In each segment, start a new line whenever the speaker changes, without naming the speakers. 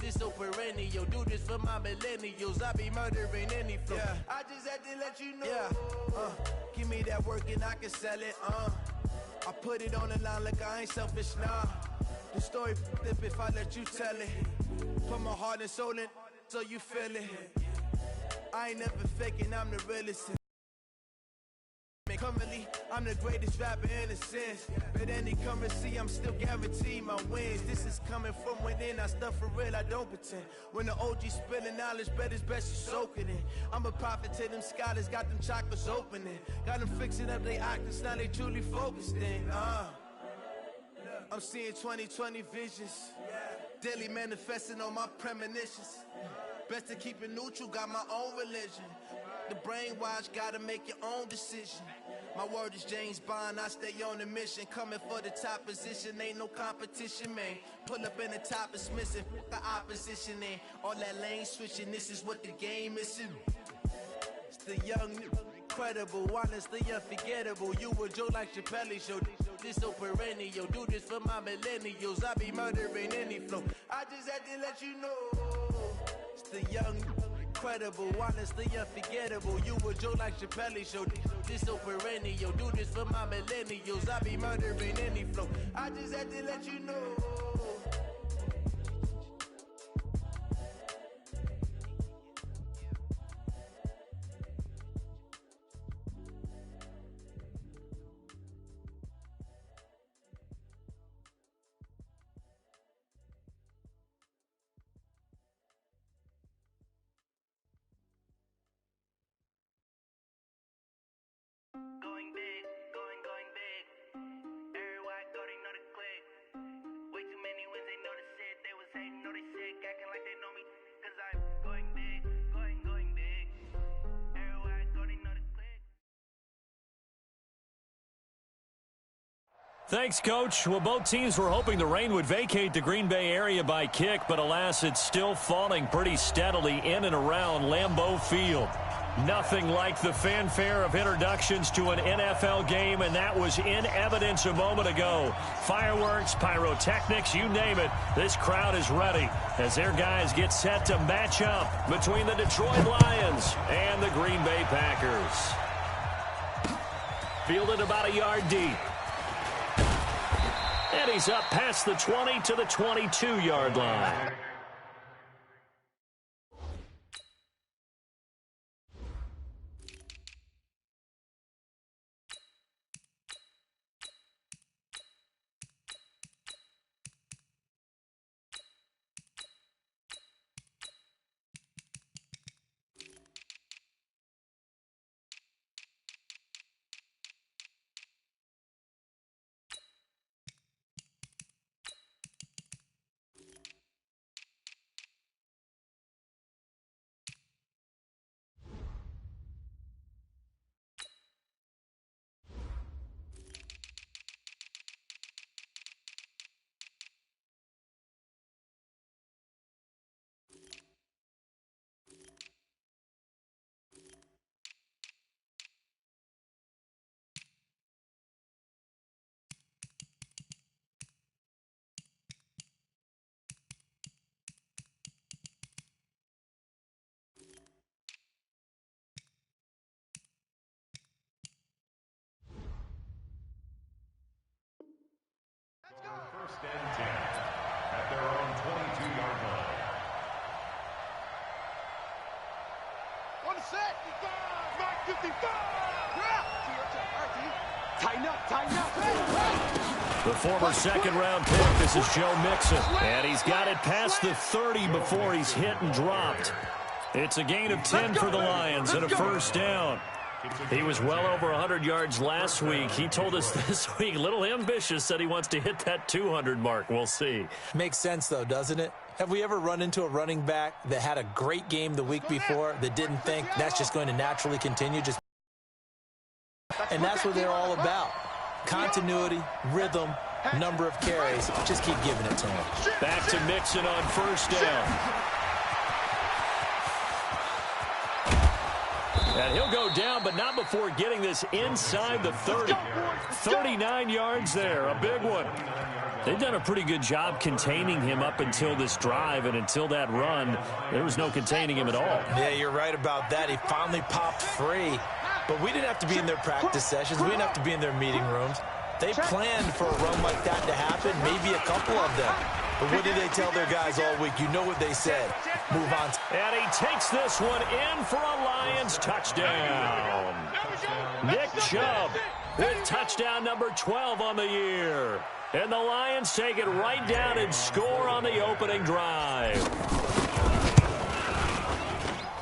This so perennial, do this for my millennials. I be murdering any flow. Yeah. I just had to let you know. Yeah. Give me that work and I can sell it. I put it on the line like I ain't selfish, nah. The story flip if I let you tell it. Put my heart and soul in so you feel it. I ain't never faking, I'm the realest. Currently, I'm the greatest rapper in a sense. But any currency, I'm still guaranteed my wins. This is coming from within, I stuff for real, I don't pretend. When the OG spilling knowledge, bet it's best you soak it in. I'm a prophet to them scholars, got them chakras opening. Got them fixing up they octaves, now they truly focused in. I'm seeing 2020 visions. Daily manifesting on my premonitions. Best to keep it neutral, got my own religion. The brainwash, gotta make your own decision. My word is James Bond, I stay on the mission. Coming for the top position, ain't no competition, man. Pull up in the top is missing, the opposition ain't. All that lane switching, this is what the game is. It's the young, incredible, honestly unforgettable. You a joke like Chappelle show. This so perennial, do this for my millennials. I be murdering any flow. I just had to let you know. It's the young, incredible, honestly unforgettable. You a joke like Chappelle show. This so perennial, do this for my millennials. I be murdering any flow. I just had to let you know.
Going big, going big. Everywhere I go, they know the click. Way too many wins, they know the shit. They was hating, know they sick, acting like they know me. Cause I'm going big, going big. Everywhere I go, they know the click.
Thanks, Coach. Well, both teams were hoping the rain would vacate the Green Bay area by kick, but alas, it's still falling pretty steadily in and around Lambeau Field. Nothing like the fanfare of introductions to an NFL game, and that was in evidence a moment ago. Fireworks, pyrotechnics, you name it. This crowd is ready as their guys get set to match up between the Detroit Lions and the Green Bay Packers. Fielded about a yard deep. And he's up past the 20 to the 22-yard line.
First and 10 at their own 22-yard line.
One set, 55. Tighten up.
The former second-round pick, this is Joe Mixon. And he's got it past the 30 before he's hit and dropped. It's a gain of 10 for the Lions and a first down. He was well over 100 yards last week. He told us this week, a little ambitious, said he wants to hit that 200 mark. We'll see.
Makes sense, though, doesn't it? Have we ever run into a running back that had a great game the week before that didn't think that's just going to naturally continue? And that's what they're all about. Continuity, rhythm, number of carries. Just keep giving it to him.
Back to Mixon on first down. And he'll go down, but not before getting this inside the 30. 39 yards there, a big one. They've done a pretty good job containing him up until this drive, and until that run, there was no containing him at all.
Yeah, you're right about that. He finally popped free, but we didn't have to be in their practice sessions. We didn't have to be in their meeting rooms. They planned for a run like that to happen, maybe a couple of them. But what did they tell their guys all week? You know what they said. Move on.
And he takes this one in for a Lions touchdown. Nick Chubb with touchdown number 12 on the year. And the Lions take it right down and score on the opening drive.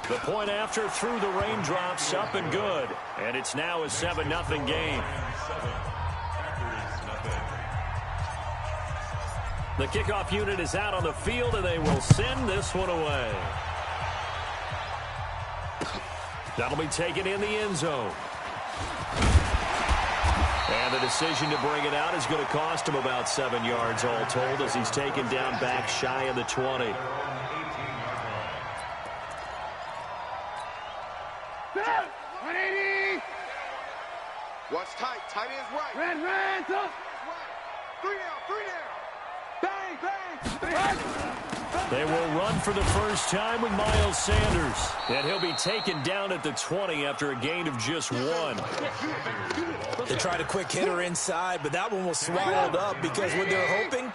The point after through the raindrops, up and good. And it's now a 7-0 game. The kickoff unit is out on the field, and they will send this one away. That'll be taken in the end zone. And the decision to bring it out is going to cost him about 7 yards all told, as he's taken down back shy of the 20.
Watch tight. Tight end's right.
Red, up.
Three down.
Bang, bang.
They will run for the first time with Miles Sanders. And he'll be taken down at the 20 after a gain of just 1.
They tried a quick hitter inside, but that one was swallowed up because what they're hoping,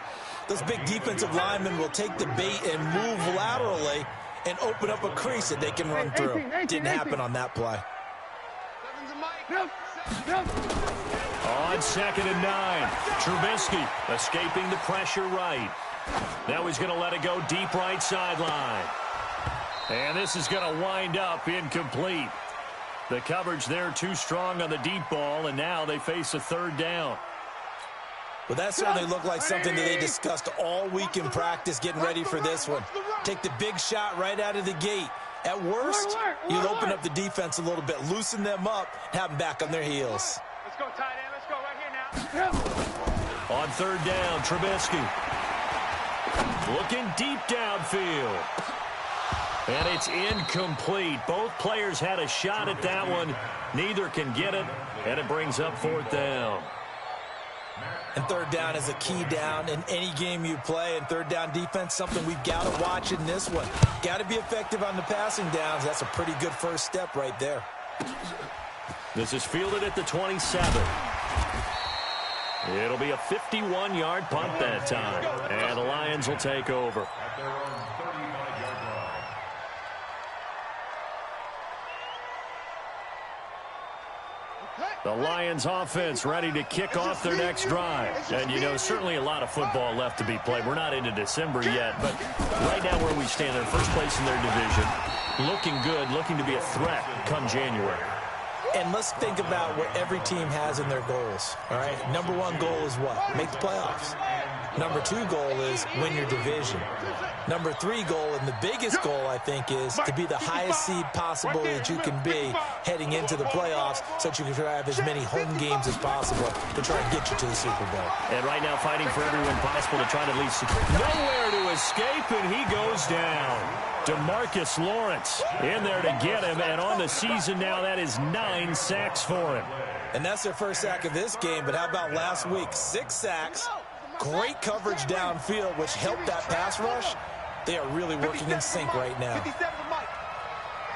those big defensive linemen will take the bait and move laterally and open up a crease that they can run through. Didn't happen on that play.
On 2nd and 9, Trubisky escaping the pressure right. Now he's going to let it go deep right sideline. And this is going to wind up incomplete. The coverage there too strong on the deep ball, and now they face a 3rd down.
Well, that certainly looked like something that they discussed all week in practice getting ready for this one. Take the big shot right out of the gate. At worst, you'll open up the defense a little bit, loosen them up, have them back on their heels.
Let's go, tight end. Let's go right here now.
On 3rd down, Trubisky. Looking deep downfield. And it's incomplete. Both players had a shot at that one. Neither can get it, and it brings up 4th down.
And 3rd down is a key down in any game you play. And 3rd down defense, something we've got to watch in this one. Got to be effective on the passing downs. That's a pretty good first step right there.
This is fielded at the 27. It'll be a 51-yard punt that time. And the Lions will take over.
At their own 35-yard line.
The Lions offense ready to kick off their next drive. And, you know, certainly a lot of football left to be played. We're not into December yet, but right now where we stand, they're first place in their division. Looking good, looking to be a threat come January.
And let's think about what every team has in their goals, all right? Number 1 goal is what? Make the playoffs. Number 2 goal is win your division. Number 3 goal, and the biggest goal, I think, is to be the highest seed possible that you can be heading into the playoffs so that you can try to have as many home games as possible to try and get you to the Super Bowl.
And right now fighting for everyone possible to try to at least nowhere to escape, and he goes down. DeMarcus Lawrence in there to get him, and on the season now, that is 9 sacks for him.
And that's their first sack of this game, but how about last week? 6 sacks, great coverage downfield, which helped that pass rush. They are really working in sync right now.
57 Mike.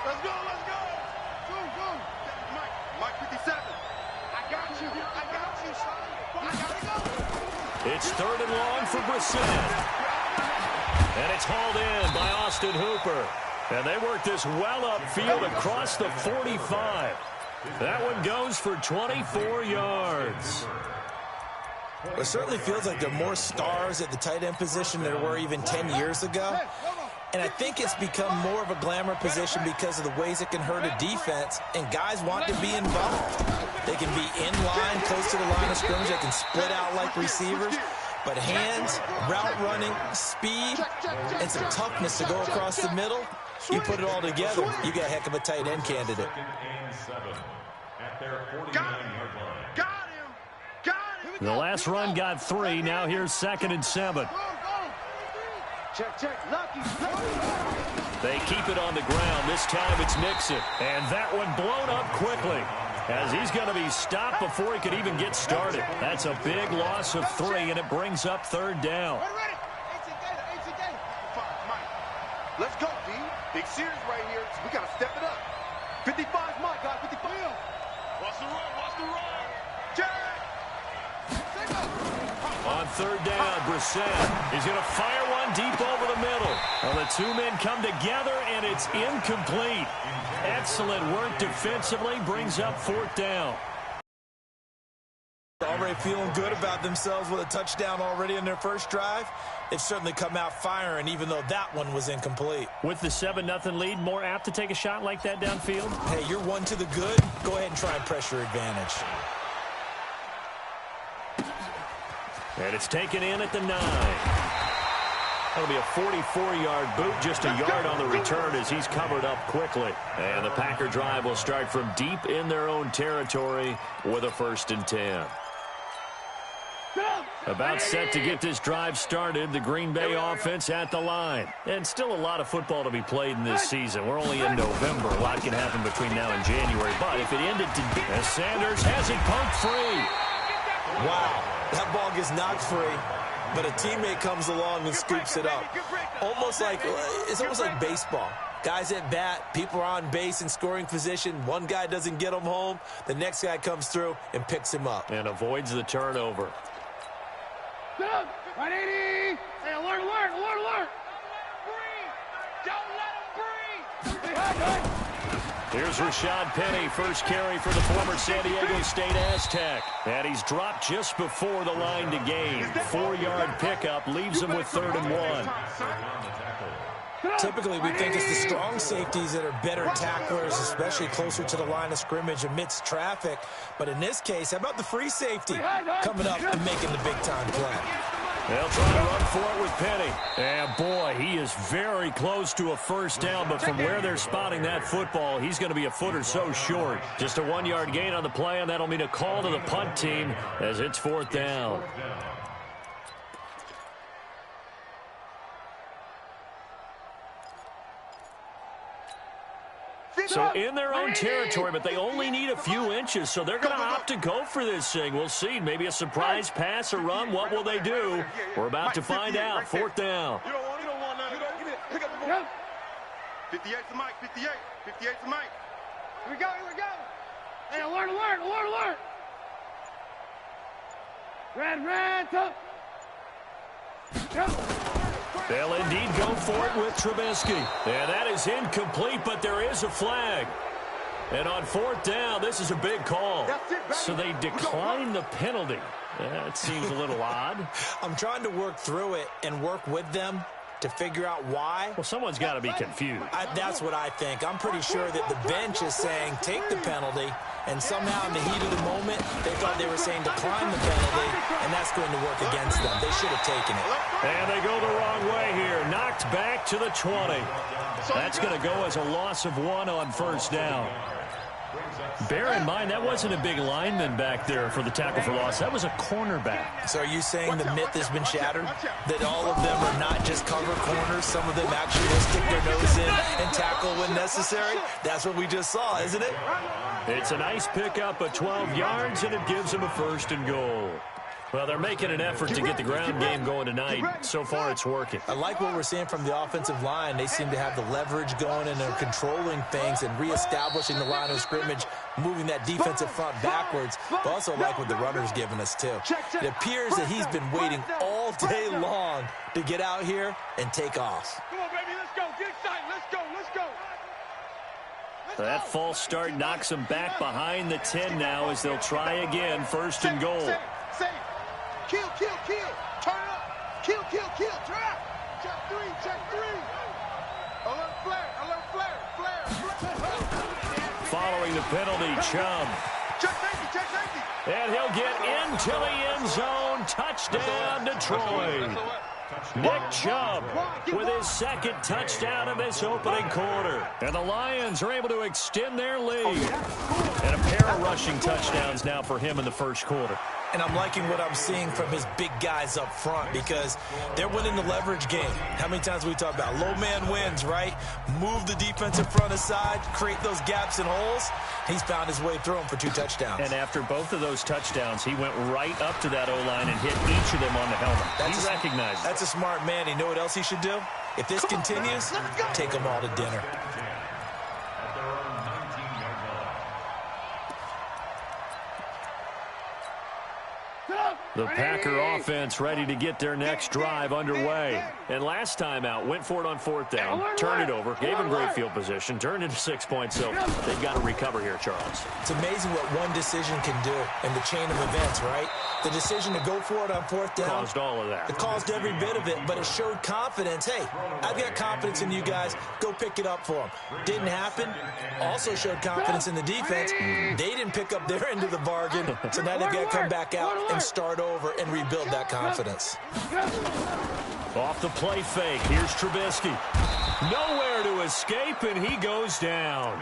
Let's go. Go. Mike 57. I got you, son. I gotta go.
It's 3rd and long for Brissett. And it's hauled in by Austin Hooper. And they work this well upfield across the 45. That one goes for 24 yards.
It certainly feels like there are more stars at the tight end position than there were even 10 years ago. And I think it's become more of a glamour position because of the ways it can hurt a defense, and guys want to be involved. They can be in line, close to the line of scrimmage. They can split out like receivers. But hands, route running, speed, and some toughness to go across the middle, you put it all together, you got a heck of a tight end candidate.
The last run got 3. Now here's 2nd and 7.
Check. Lucky.
They keep it on the ground. This time it's Nixon. And that one blown up quickly. as he's going to be stopped before he could even get started. That's a big loss of 3, and it brings up 3rd down.
Let's go, D. Big series right here. We got to step it up. 55's my guy. 55.
Watch the run. Watch the run.
On 3rd down, Brissett is going to fire one deep over the middle. Well, the 2 men come together, and it's incomplete. Excellent work defensively, brings up 4th down.
Already feeling good about themselves with a touchdown already in their first drive. They've certainly come out firing, even though that one was incomplete.
With the 7-0 lead, more apt to take a shot like that downfield?
Hey, you're 1 to the good. Go ahead and try and press your advantage.
And it's taken in at the 9. That'll be a 44-yard boot, just a yard on the return as he's covered up quickly. And the Packer drive will start from deep in their own territory with a 1st and 10. About set to get this drive started, the Green Bay offense at the line. And still a lot of football to be played in this season. We're only in November. A lot can happen between now and January. But if it ended today, as Sanders has it pumped free.
Wow, that ball gets knocked free, but a teammate comes along and scoops it up. It's almost like baseball. Guys at bat, people are on base in scoring position. One guy doesn't get him home. The next guy comes through and picks him up.
And avoids the turnover.
180. Hey, alert, alert, alert, alert. Breathe. Don't let him breathe.
Here's Rashad Penny, first carry for the former San Diego State Aztec. And he's dropped just before the line to gain. 4-yard pickup leaves him with 3rd and 1.
Typically, we think it's the strong safeties that are better tacklers, especially closer to the line of scrimmage amidst traffic. But in this case, how about the free safety coming up and making the big-time play?
They'll try to run for it with Penny. And, boy, he is very close to a 1st down, but from where they're spotting that football, he's going to be a foot or so short. Just a 1-yard gain on the play, and that'll mean a call to the punt team as it's 4th down. So in their own territory, but they only need a few inches, so they're going to opt to go for this thing. We'll see. Maybe a surprise pass or run. What will they do? We're about to find out. 4th down.
You don't want that. Pick up the ball. 58's the mic. 58's the mic.
Here we go. Hey, alert, alert, alert, alert. Red, top.
They'll indeed go for it with Trubisky. And that is incomplete, but there is a flag. And on 4th down, this is a big call. So they decline the penalty. That seems a little odd.
I'm trying to work through it and work with them to figure out why.
Well, someone's got to be confused.
That's what I think. I'm pretty sure that the bench is saying take the penalty, and somehow in the heat of the moment, they thought they were saying decline the penalty, and that's going to work against them. They should have taken it.
And they go the wrong way here. Knocked back to the 20. That's going to go as a loss of 1 on 1st down. Bear in mind, that wasn't a big lineman back there for the tackle for loss. That was a cornerback.
So are you saying the myth has been shattered? That all of them are not just cover corners? Some of them actually will stick their nose in and tackle when necessary? That's what we just saw, isn't it?
It's a nice pickup of 12 yards, and it gives them a 1st and goal. Well, they're making an effort to get the ground game going tonight. So far, it's working.
I like what we're seeing from the offensive line. They seem to have the leverage going, and they're controlling things and reestablishing the line of scrimmage, moving that defensive front backwards. But also like what the runner's giving us, too. It appears that he's been waiting all day long to get out here and take off.
Come on, baby, let's go. Get excited. Let's go.
That false start knocks them back behind the 10 now as they'll try again. 1st and goal.
Say. Kill. Turn it up. Kill. Drop. Check 3. Alert flare.
Following the penalty, Chubb.
Check safety.
And he'll get into the end zone. Touchdown, Detroit. Nick Chubb with his 2nd touchdown of this opening quarter. And the Lions are able to extend their lead. And a pair of rushing touchdowns now for him in the 1st quarter.
and I'm liking what I'm seeing from his big guys up front because they're winning the leverage game. How many times we talk about low man wins, right? Move the defensive front aside, create those gaps and holes. He's found his way through them for 2 touchdowns.
And after both of those touchdowns, he went right up to that O-line and hit each of them on the helmet. He recognized it.
That's a smart man. You know what else he should do? If this continues, take them all to dinner.
The Packer offense ready to get their next drive underway. And last time out, went for it on 4th down, turned it over, gave him great field position, turned into 6 points, so they've got to recover here, Charles.
It's amazing what one decision can do in the chain of events, right? The decision to go for it on 4th down.
Caused all of that.
It caused every bit of it, but it showed confidence. Hey, I've got confidence in you guys. Go pick it up for them. Didn't happen. Also showed confidence in the defense. They didn't pick up their end of the bargain, so now they've got to come back out and start over and rebuild that confidence.
Off the play fake, here's Trubisky. Nowhere to escape, and he goes down.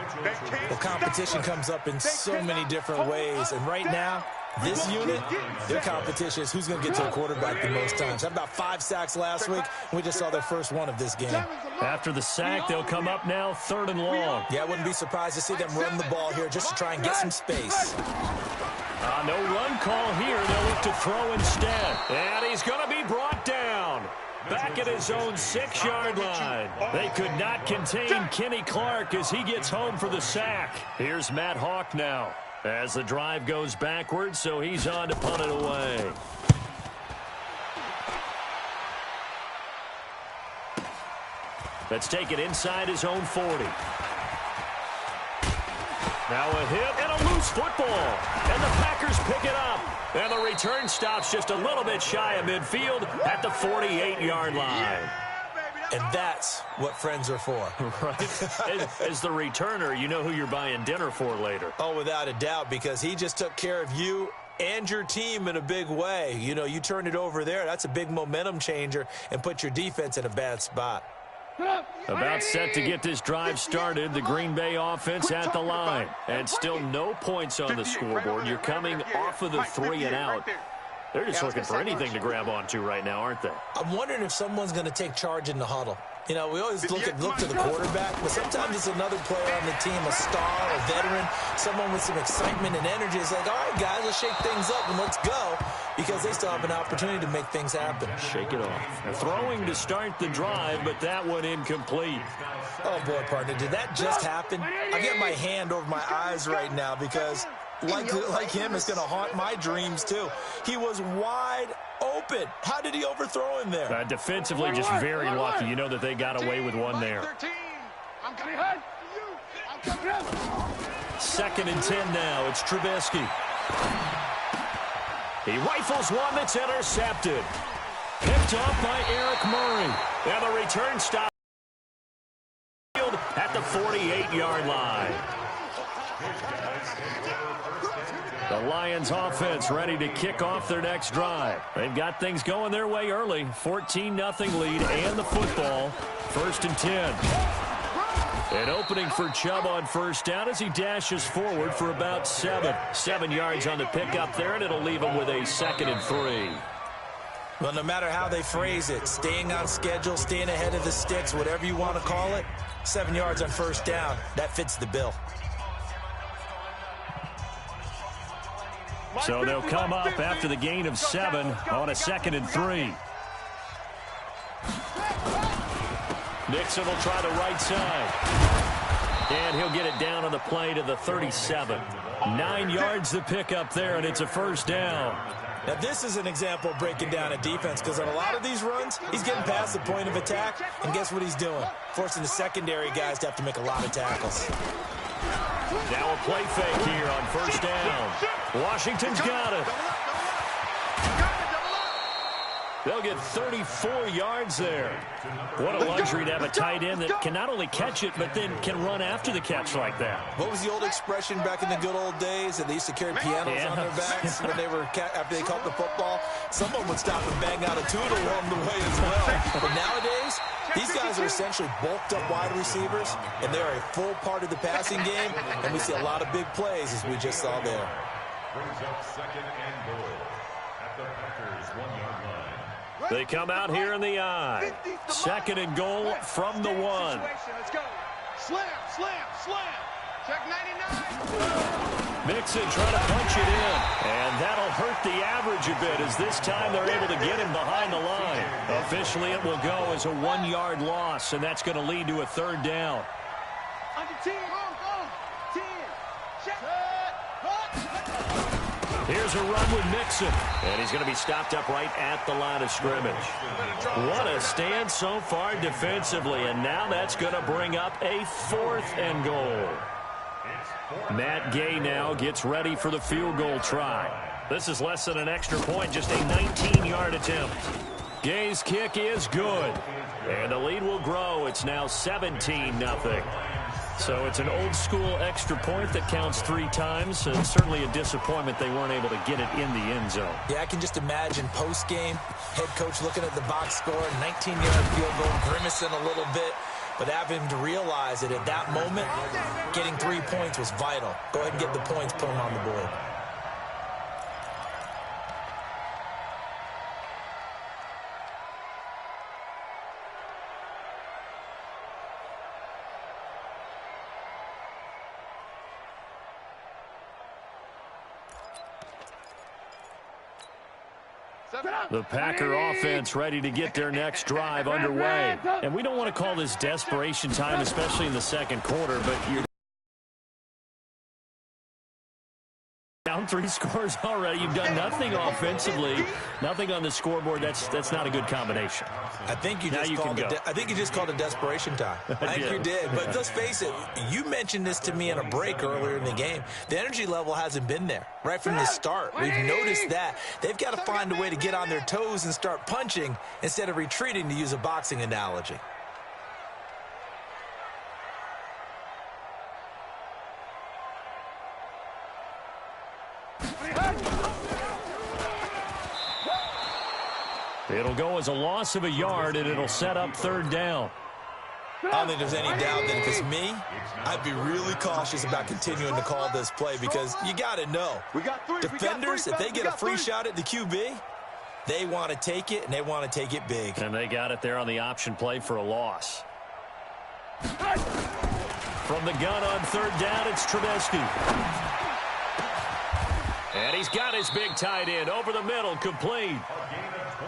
Well, competition comes up in so many different ways, and right now, this unit, their competition is who's going to get to a quarterback the most times. Had about 5 sacks last week, and we just saw their first one of this game.
After the sack, they'll come up now 3rd and long.
Yeah, I wouldn't be surprised to see them run the ball here just to try and get some space.
No run call here. They'll look to throw instead. And he's going to be brought down. Back at his own 6-yard line. They could not contain Kenny Clark as he gets home for the sack. Here's Matt Hawk now as the drive goes backwards, so he's on to punt it away. Let's take it inside his own 40. Now a hit and a loose football. And the Packers pick it up. And the return stops just a little bit shy of midfield at the 48-yard line.
And that's what friends are for.
Right. As the returner, you know who you're buying dinner for later.
Oh, without a doubt, because he just took care of you and your team in a big way. You know, you turned it over there. That's a big momentum changer and put your defense in a bad spot.
About set to get this drive started, the Green Bay offense at the line. And still no points on the scoreboard. You're coming off of the 3 and out. They're just looking for anything to grab onto right now, aren't they?
I'm wondering if someone's going to take charge in the huddle. You know, we always look to the quarterback, but sometimes it's another player on the team, a star, a veteran, someone with some excitement and energy. It's like, all right, guys, let's shake things up and let's go, because they still have an opportunity to make things happen.
Shake it off. Throwing to start the drive, but that one incomplete.
Oh, boy, partner, did that just happen? I get my hand over my eyes right now because, like him, it's going to haunt my dreams, too. He was wide open. How did he overthrow him there?
Defensively, just very lucky. You know that they got away with one there. 2nd and 10 now. It's Trubisky. He rifles one that's intercepted. Picked off by Eric Murray. And the return stop at the 48-yard line. The Lions offense ready to kick off their next drive. They've got things going their way early. 14-0 lead and the football. 1st and 10. An opening for Chubb on 1st down as he dashes forward for about 7. 7 yards on the pickup there, and it'll leave him with a 2nd and 3.
Well, no matter how they phrase it, staying on schedule, staying ahead of the sticks, whatever you want to call it, 7 yards on 1st down, that fits the bill.
So they'll come up after the gain of 7 on a 2nd and 3. Nixon will try the right side. And he'll get it down on the play to the 37. 9 yards to pick up there, and it's a 1st down.
Now, this is an example of breaking down a defense, because on a lot of these runs, he's getting past the point of attack, and guess what he's doing? Forcing the secondary guys to have to make a lot of tackles.
Now a play fake here on 1st down. Washington's got it. They'll get 34 yards there. What a luxury to have a tight end that can not only catch it, but then can run after the catch like that.
What was the old expression back in the good old days that they used to carry pianos on their backs when they were after they caught the football? Someone would stop and bang out a tune along the way as well. But nowadays, these guys are essentially bulked up wide receivers, and they're a full part of the passing game, and we see a lot of big plays as we just saw there.
Brings up 2nd and goal. the Packers' 1-yard line.
They come out here in the I. Second and goal from the 1.
Let's go. Slam, slam, slam. Check 99.
Mixon trying to punch it in. And that'll hurt the average a bit as this time they're able to get him behind the line. Officially, it will go as a 1-yard loss, and that's going to lead to a third down.
Under 10. Go. 10. Check.
Here's a run with Mixon, and he's going to be stopped up right at the line of scrimmage. What a stand so far defensively, and now that's going to bring up a 4th and goal. Matt Gay now gets ready for the field goal try. This is less than an extra point, just a 19-yard attempt. Gay's kick is good, and the lead will grow. It's now 17-0. So it's an old-school extra point that counts 3 times. And certainly a disappointment they weren't able to get it in the end zone.
Yeah, I can just imagine post-game, head coach looking at the box score, 19-yard field goal, grimacing a little bit, but having to realize that at that moment, getting 3 points was vital. Go ahead and get the points, put them on the board.
The Packer offense ready to get their next drive underway. And we don't want to call this desperation time, especially in the second quarter, but you're down 3 scores already. You've done nothing offensively, nothing on the scoreboard. That's not a good combination.
I think you just called it desperation time. I think you did. But let's face it, you mentioned this to me in a break earlier in the game. The energy level hasn't been there right from the start. We've noticed that. They've got to find a way to get on their toes and start punching instead of retreating, to use a boxing analogy.
It'll go as a loss of a yard, and it'll set up 3rd down.
I don't think there's any doubt that if it's me, I'd be really cautious about continuing to call this play, because you got to know, defenders, if they get a free shot at the QB, they want to take it, and they want to take it big.
And they got it there on the option play for a loss. From the gun on 3rd down, it's Trubisky. And he's got his big tight end over the middle, complete.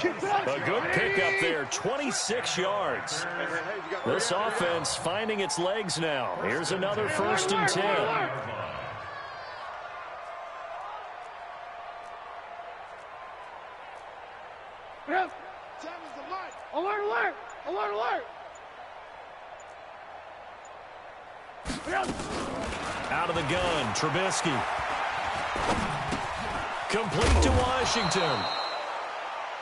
A good pickup there, 26 yards. This offense finding its legs now. Here's another 1st and 10.
Alert, alert! Alert, alert!
Out of the gun, Trubisky. Complete to Washington.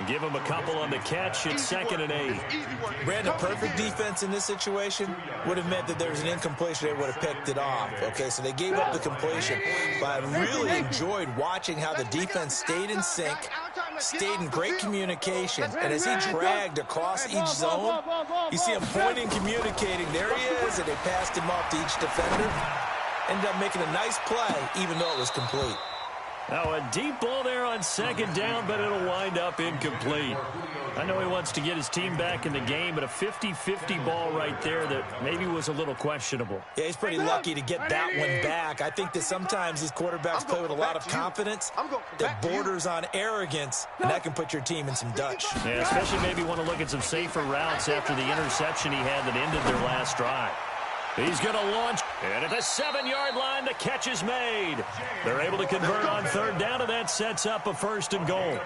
Give him a couple on the catch. It's 2nd and 8.
Brandon, perfect defense in this situation would have meant that there was an incompletion. They would have picked it off. Okay, so they gave up the completion. But I really enjoyed watching how the defense stayed in sync, stayed in great communication. And as he dragged across each zone, you see him pointing, communicating. There he is, and they passed him off to each defender. Ended up making a nice play, even though it was complete.
Now a deep ball there on 2nd down, but it'll wind up incomplete. I know he wants to get his team back in the game, but a 50-50 ball right there that maybe was a little questionable.
Yeah, he's pretty lucky to get that one back. I think that sometimes these quarterbacks play with a lot of confidence that borders on arrogance, and that can put your team in some Dutch.
Yeah, especially maybe want to look at some safer routes after the interception he had that ended their last drive. He's going to launch, and at the 7-yard line, the catch is made. They're able to convert on 3rd down, and that sets up a 1st and goal.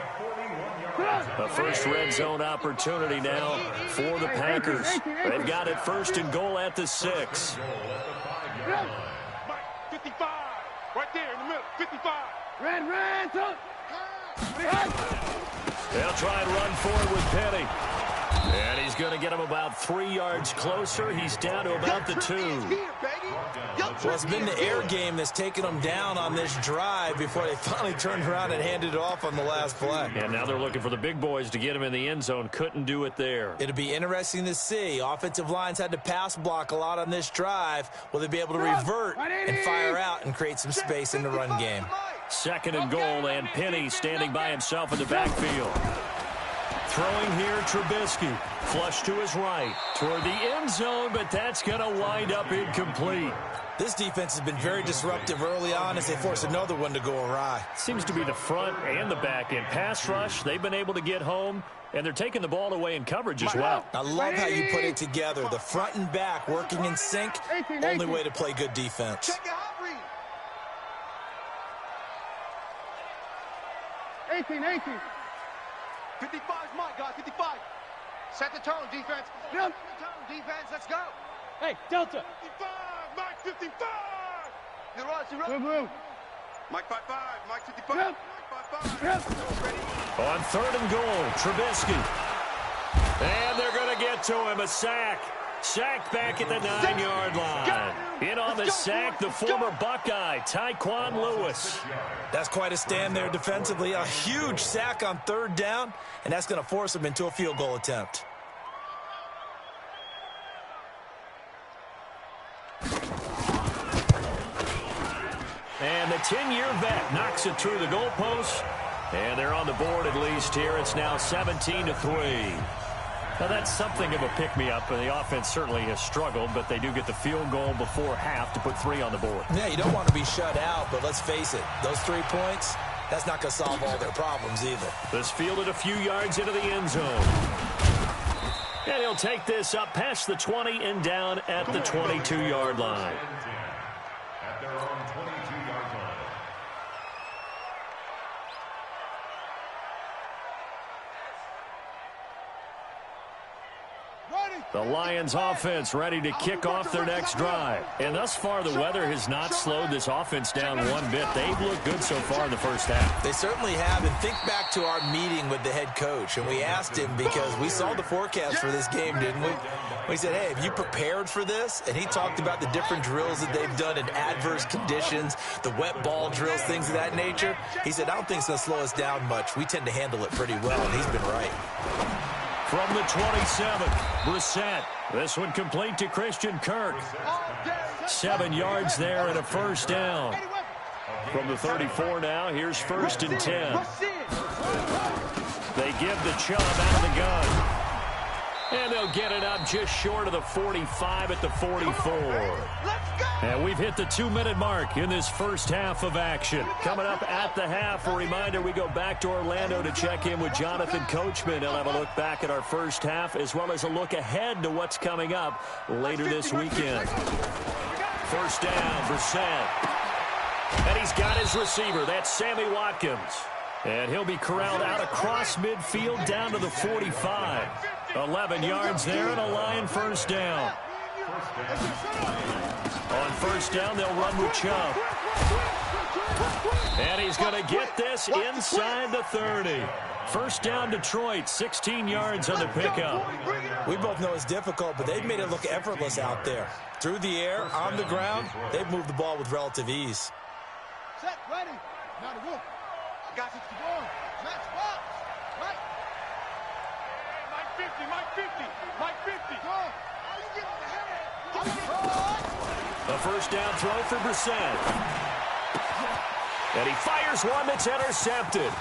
A first red zone opportunity now for the Packers. They've got it 1st and goal at the 6.
55, right there in the middle, 55. Red,
They'll try and run forward with Penny. And he's going to get him about 3 yards closer. He's down to about the 2.
Well, it's been the air game that's taken them down on this drive before they finally turned around and handed it off on the last play.
And now they're looking for the big boys to get him in the end zone. Couldn't do it there.
It'll be interesting to see. Offensive lines had to pass block a lot on this drive. Will they be able to revert and fire out and create some space in the run game?
2nd and goal, and Penny standing by himself in the backfield. Throwing here, Trubisky. Flush to his right. Toward the end zone, but that's going to wind up incomplete.
This defense has been very disruptive early on as they force another one to go awry.
Seems to be the front and the back end. Pass rush, they've been able to get home, and they're taking the ball away in coverage as well.
I love how you put it together. The front and back working in sync. Only way to play good defense.
Check it out, read.
18.
55 is mine, guys. 55.
Set the tone, defense.
Set the tone, defense. Let's go.
Hey, Delta.
55. Mike 55. You're right. You're
Blue,
right.
blue.
Mike 55. Mike 55.
Yep.
Mike 55.
Yep.
Ready?
On 3rd and goal, Trubisky. And they're going to get to him, a sack. Sacked back at the 9-yard line. In on the sack, the former Buckeye, Tyquan Lewis.
That's quite a stand there defensively. A huge sack on 3rd down, and that's going to force him into a field goal attempt.
And the 10-year vet knocks it through the goalpost. And they're on the board at least here. It's now 17-3. Now, that's something of a pick-me-up, and the offense certainly has struggled, but they do get the field goal before half to put 3 on the board.
Yeah, you don't want to be shut out, but let's face it, those 3 points, that's not going to solve all their problems either.
This fielded a few yards into the end zone. And he'll take this up past the 20 and down at the 22-yard line.
At their own 22-yard line.
The Lions offense ready to kick off their next drive. And thus far, the weather has not slowed this offense down one bit. They've looked good so far in the first half.
They certainly have. And think back to our meeting with the head coach. And we asked him because we saw the forecast for this game, didn't we? We said, hey, have you prepared for this? And he talked about the different drills that they've done in adverse conditions, the wet ball drills, things of that nature. He said, I don't think it's going to slow us down much. We tend to handle it pretty well, and he's been right.
From the 27, Brissett. This one complete to Christian Kirk. 7 yards there and a first down. From the 34 now, here's 1st and 10. They give the Chubb out of the gun. And they'll get it up just short of the 45 at the 44. And we've hit the 2-minute mark in this first half of action. Coming up at the half, a reminder, we go back to Orlando to check in with Jonathan Coachman. He'll have a look back at our first half as well as a look ahead to what's coming up later this weekend. First down, Brissett. And he's got his receiver. That's Sammy Watkins. And he'll be corralled out across midfield down to the 45. 11 yards there and a Lion first down. On first down, they'll run with Chubb. And he's going to get this inside the 30. First down, Detroit, 16 yards on the pickup.
We both know it's difficult, but they've made it look effortless out there. Through the air, on the ground, they've moved the ball with relative ease.
Set, ready. Now to work. Got it to go. Match box. Right. Mike 50, Mike 50, Mike 50. Go. How you get on the head?
A first down throw for Brissett. And he fires one that's intercepted.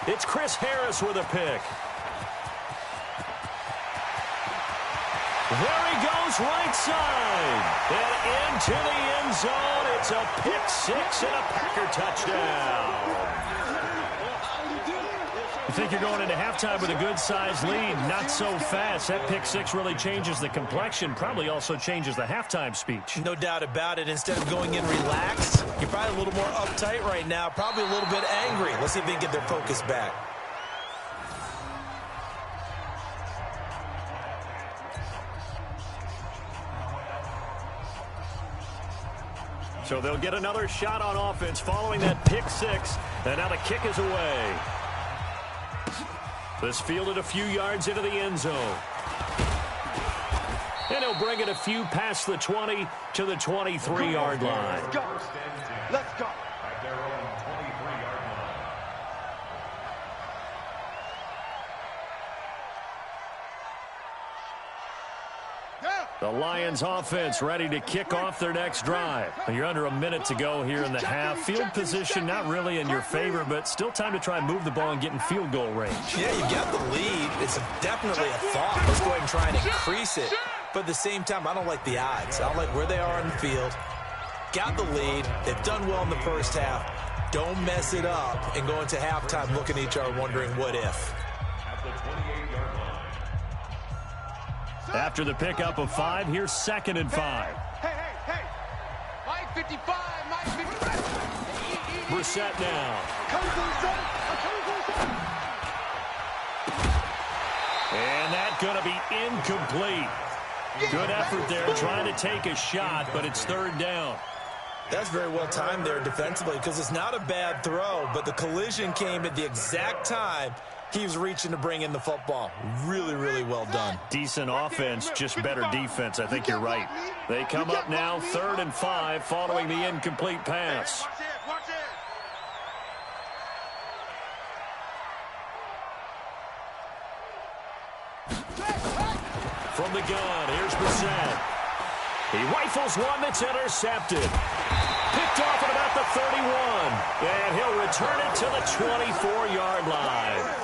It's Chris Harris with a pick. There he goes, right side. And into the end zone. It's a pick six and a Packer touchdown. You think you're going into halftime with a good-sized lead. Not so fast. That pick six really changes the complexion. Probably also changes the halftime speech.
No doubt about it. Instead of going in relaxed, you're probably a little more uptight right now. Probably a little bit angry. Let's see if they can get their focus back.
So they'll get another shot on offense following that pick six. And now the kick is away. This fielded a few yards into the end zone. And he'll bring it a few past the 20 to the 23-yard line.
Let's go. Let's go.
At their own 23-yard line.
The The Lions offense ready to kick off their next drive. You're under a minute to go here in the half. Field position not really in your favor, but still time to try and move the ball and get in field goal range.
Yeah, you've got the lead. It's definitely a thought. Let's go ahead and try and increase it. But at the same time, I don't like the odds. I don't like where they are on the field. Got the lead. They've done well in the first half. Don't mess it up and go into halftime looking at each other wondering what if.
After the pickup of 5, here's 2nd and 5.
Hey. Mike 55, Mike 55.
Brissett now. And that's going to be incomplete. Good effort there trying to take a shot, but it's 3rd down.
That's very well timed there defensively because it's not a bad throw, but the collision came at the exact time he was reaching to bring in the football. Really, really well done.
Decent offense, just better defense. I think you're right. They come up now 3rd and 5 following the incomplete pass.
Watch it.
From the gun, here's Brissett. He rifles one that's intercepted. Picked off at about the 31. And he'll return it to the 24-yard line.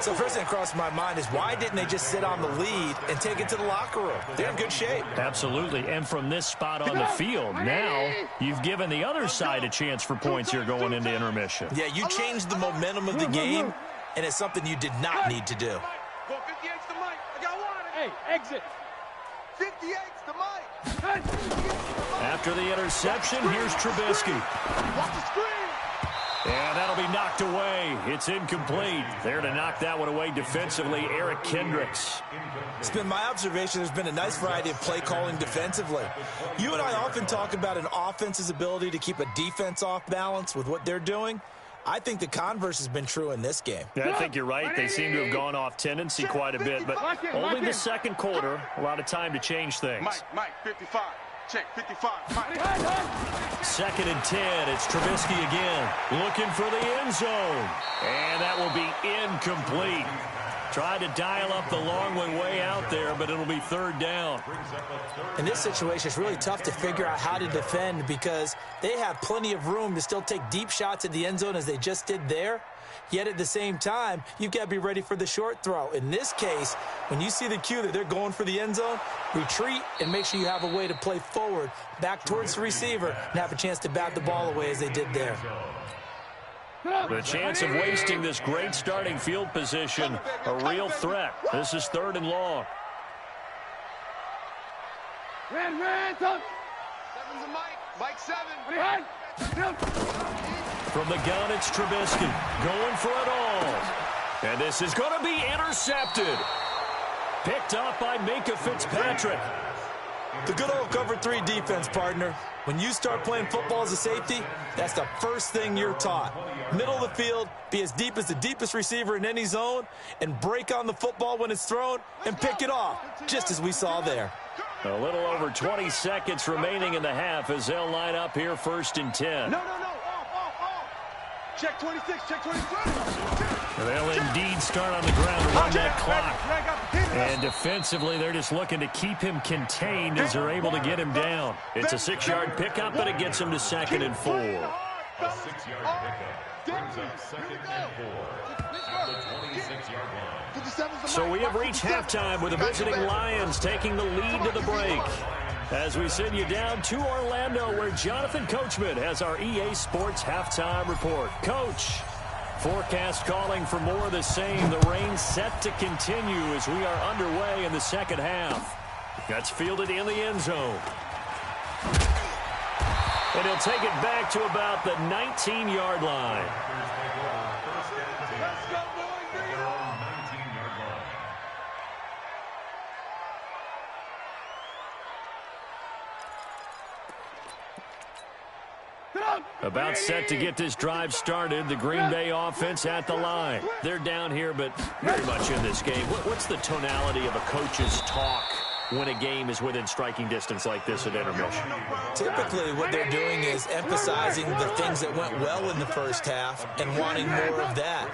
So first thing that crossed my mind is why didn't they just sit on the lead and take it to the locker room? They're in good shape.
Absolutely. And from this spot on the field, now you've given the other side a chance for points here going into intermission.
Yeah, you changed the momentum of the game, and it's something you did not need to do.
Go 58's the mic. I got one. Hey, exit. 58's the mic.
After the interception, here's Trubisky.
Watch the screen.
And that'll be knocked away. It's incomplete. There to knock that one away defensively, Eric Kendricks.
It's been my observation there's been a nice variety of play calling defensively. You and I often talk about an offense's ability to keep a defense off balance with what they're doing. I think the converse has been true in this game.
Yeah, I think you're right. They seem to have gone off tendency quite a bit, but only the second quarter. A lot of time to change things.
Mike, 55. Check, 55. Mike.
2nd and 10. It's Trubisky again. Looking for the end zone. And that will be incomplete. Tried to dial up the long one way out there, but it'll be 3rd down.
In this situation, it's really tough to figure out how to defend because they have plenty of room to still take deep shots at the end zone as they just did there. Yet at the same time, you've got to be ready for the short throw. In this case, when you see the cue that they're going for the end zone, retreat and make sure you have a way to play forward, back towards the receiver, and have a chance to bat the ball away as they did there.
The chance of wasting this great starting field position, a real threat. This is 3rd and long.
Ran, Seven's the mic. Mike 7.
From the gun, it's Trubisky going for it all. And this is going to be intercepted. Picked up by Minka Fitzpatrick.
The good old cover 3 defense, partner. When you start playing football as a safety, that's the first thing you're taught. Middle of the field, be as deep as the deepest receiver in any zone, and break on the football when it's thrown and pick it off, just as we saw there.
A little over 20 seconds remaining in the half as they'll line up here 1st and 10.
No. Off. Check 26, check 26.
They'll indeed start on the ground to run that clock. And defensively, they're just looking to keep him contained as they're able to get him down. It's a 6-yard pickup, but it gets him to 2nd and 4.
A 6-yard pickup brings up 2nd and 4 at the 26-yard line.
So we have reached halftime with the visiting Lions taking the lead to the break. As we send you down to Orlando, where Jonathan Coachman has our EA Sports halftime report. Coach, forecast calling for more of the same. The rain set to continue as we are underway in the second half. That's fielded in the end zone. And he'll take it back to about the 19-yard line. About set to get this drive started. The Green Bay offense at the line. They're down here, but very much in this game. What's the tonality of a coach's talk when a game is within striking distance like this at intermission?
Typically, what they're doing is emphasizing the things that went well in the first half and wanting more of that.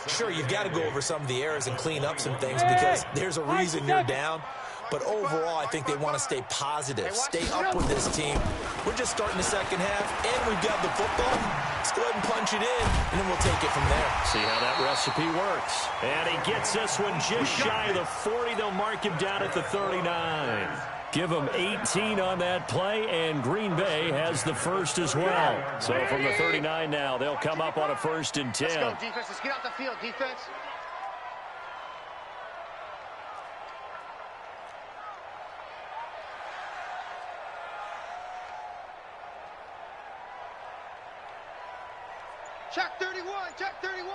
Sure, you've got to go over some of the errors and clean up some things because there's a reason you're down. But overall, I think they want to stay positive, stay up with this team. We're just starting the second half, and we've got the football. Let's go ahead and punch it in, and then we'll take it from there.
See how that recipe works. And he gets this one just shy of the 40. They'll mark him down at the 39. Give him 18 on that play, and Green Bay has the first as well. So from the 39 now, they'll come up on a 1st and 10.
Let's go, defense. Let's get out the field, defense. Check 31, check 31.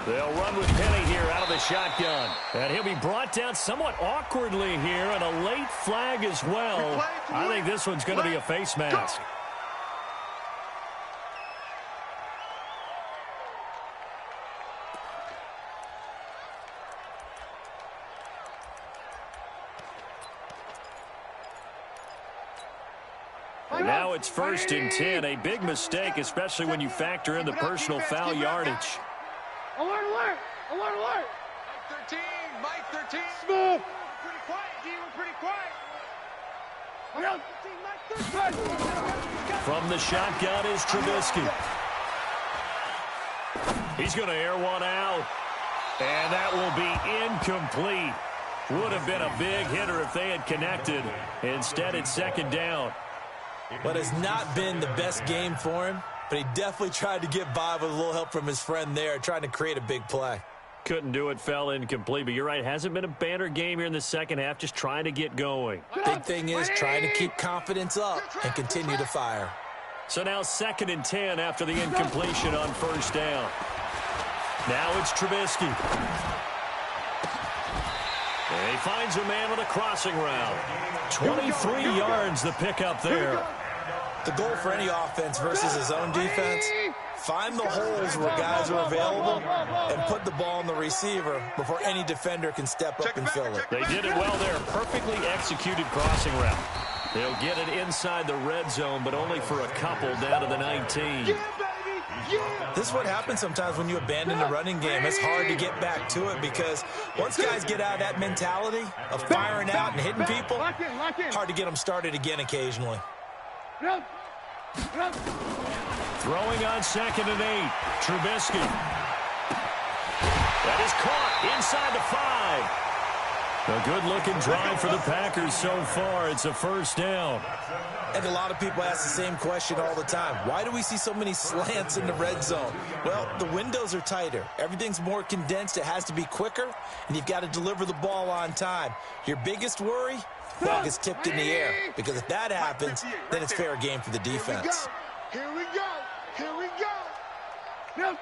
They'll run with Penny here out of the shotgun. And he'll be brought down somewhat awkwardly here, and a late flag as well. I think this one's going to be a face mask. And now it's 1st and 10, a big mistake, especially when you factor in the personal foul yardage.
Alert, alert, alert, alert.
Mike 13.
Smooth.
Pretty quiet, D. We're pretty quiet.
From the shotgun is Trubisky. He's going to air one out, and that will be incomplete. Would have been a big hitter if they had connected. Instead, it's 2nd down.
But it's not been the best game for him, but he definitely tried to get by with a little help from his friend there, trying to create a big play.
Couldn't do it, fell incomplete, but you're right, hasn't been a banner game here in the second half, just trying to get going.
Big thing is trying to keep confidence up and continue to fire.
So now 2nd and 10 after the incompletion on 1st down. Now it's Trubisky. And he finds a man with a crossing route. 23 yards the pickup there.
The goal for any offense versus his own defense, find the holes where guys are available and put the ball on the receiver before any defender can step up and fill it.
They did it well there. Perfectly executed crossing route. They'll get it inside the red zone, but only for a couple down to the 19.
This is what happens sometimes when you abandon the running game. It's hard to get back to it because once guys get out of that mentality of firing out and hitting people, hard to get them started again occasionally.
Throwing on 2nd and 8. Trubisky. That is caught inside the 5. A good-looking drive for the Packers so far. It's a 1st down.
And a lot of people ask the same question all the time. Why do we see so many slants in the red zone? Well, the windows are tighter. Everything's more condensed. It has to be quicker, and you've got to deliver the ball on time. Your biggest worry? Ball gets tipped in the air, because if that happens, then it's fair game for the defense.
Here we go. Here we go.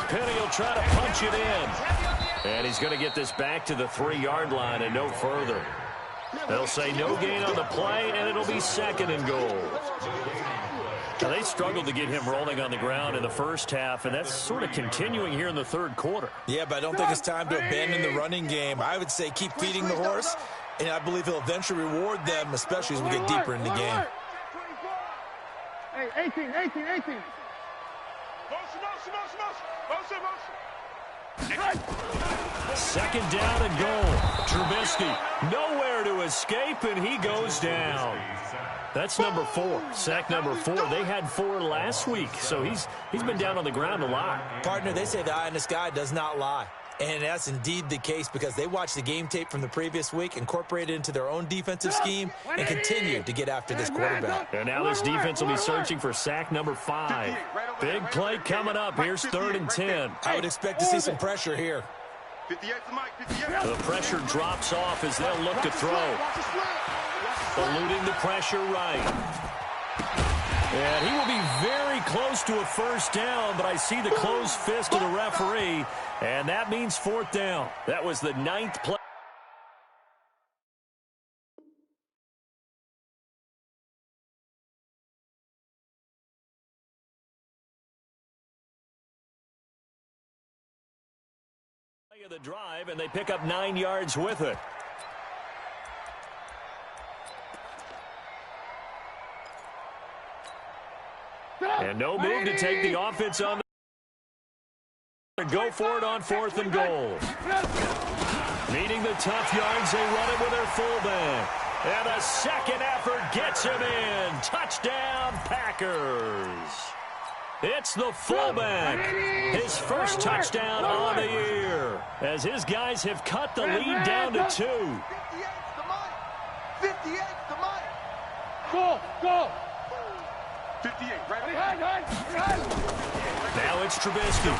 Penny will try to punch it in. And he's going to get this back to the 3-yard line and no further. They'll say no gain on the play, and it'll be 2nd and goal. Now, they struggled to get him rolling on the ground in the first half, and that's sort of continuing here in the 3rd quarter.
Yeah, but I don't think it's time to abandon the running game. I would say keep feeding the horse, and I believe he'll eventually reward them, especially as we get deeper in the game.
Hey, 18.
Motion. 2nd down and goal. Trubisky nowhere to escape, and he goes down. That's number 4, sack number 4. They had 4 last week, so he's been down on the ground a lot.
Partner, they say the eye in the sky does not lie. And that's indeed the case because they watched the game tape from the previous week, incorporated it into their own defensive scheme, and continued to get after this quarterback.
And now this defense will be searching for sack number 5. Big play coming up. Here's 3rd and 10.
I would expect to see some pressure here.
The pressure drops off as they'll look to throw. Eluding the pressure right. And he will be very close to a 1st down, but I see the closed fist of the referee, and that means 4th down. That was the 9th play. Of the drive, and they pick up 9 yards with it. And no move to take the offense on Go for it on 4th and goal. Meeting the tough yards, they run it with their fullback. And the second effort gets him in. Touchdown, Packers. It's the fullback. His first touchdown on the year. As his guys have cut the lead down to 2.
58's the mic. 58's the mic.
Go.
58, right?
Behind.
Now it's Trubisky.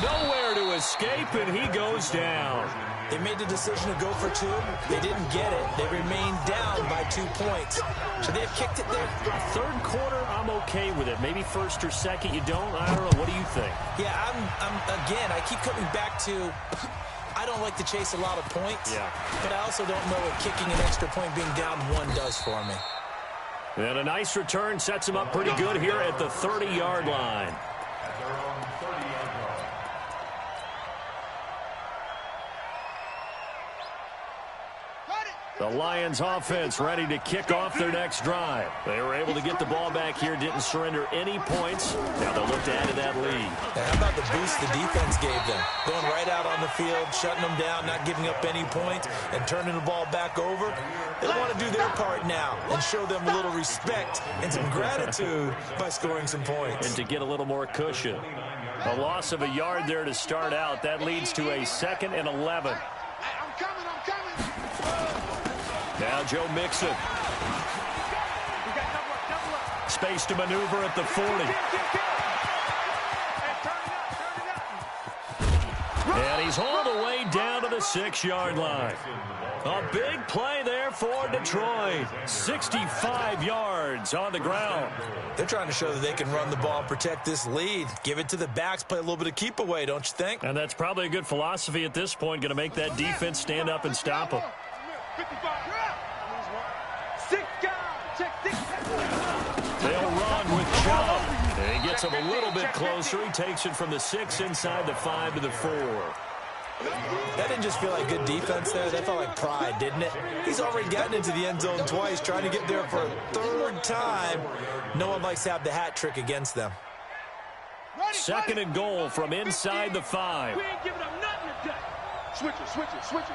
Nowhere to escape, and he goes down.
They made the decision to go for 2. They didn't get it. They remained down by 2 points. Should they have kicked it there?
Third quarter, I'm okay with it. Maybe first or second, you don't? I don't know. What do you think?
Yeah, again, I keep coming back to, I don't like to chase a lot of points.
Yeah.
But I also don't know what kicking an extra point being down 1 does for me.
And a nice return sets him up pretty good here at the 30-yard line. The Lions offense ready to kick off their next drive. They were able to get the ball back here, didn't surrender any points. Now they'll look to add to that lead.
Yeah, how about the boost the defense gave them? Going right out on the field, shutting them down, not giving up any points, and turning the ball back over. They want to do their part now and show them a little respect and some gratitude by scoring some points.
And to get a little more cushion. A loss of a yard there to start out. That leads to a 2nd and 11.
I'm coming.
Now Joe Mixon. Space to maneuver at the 40. And he's all the way down to the 6-yard line. A big play there for Detroit. 65 yards on the ground.
They're trying to show that they can run the ball and protect this lead. Give it to the backs, play a little bit of keep away, don't you think?
And that's probably a good philosophy at this point. Going to make that defense stand up and stop them.
55.
They'll run with Chubb. And he gets him a little bit closer. He takes it from the 6 inside the 5 to the 4.
That didn't just feel like good defense there. That felt like pride, didn't it? He's already gotten into the end zone twice, trying to get there for a 3rd time. No one likes to have the hat trick against them.
2nd and goal from inside the 5.
We ain't giving up nothing today.
Switch it.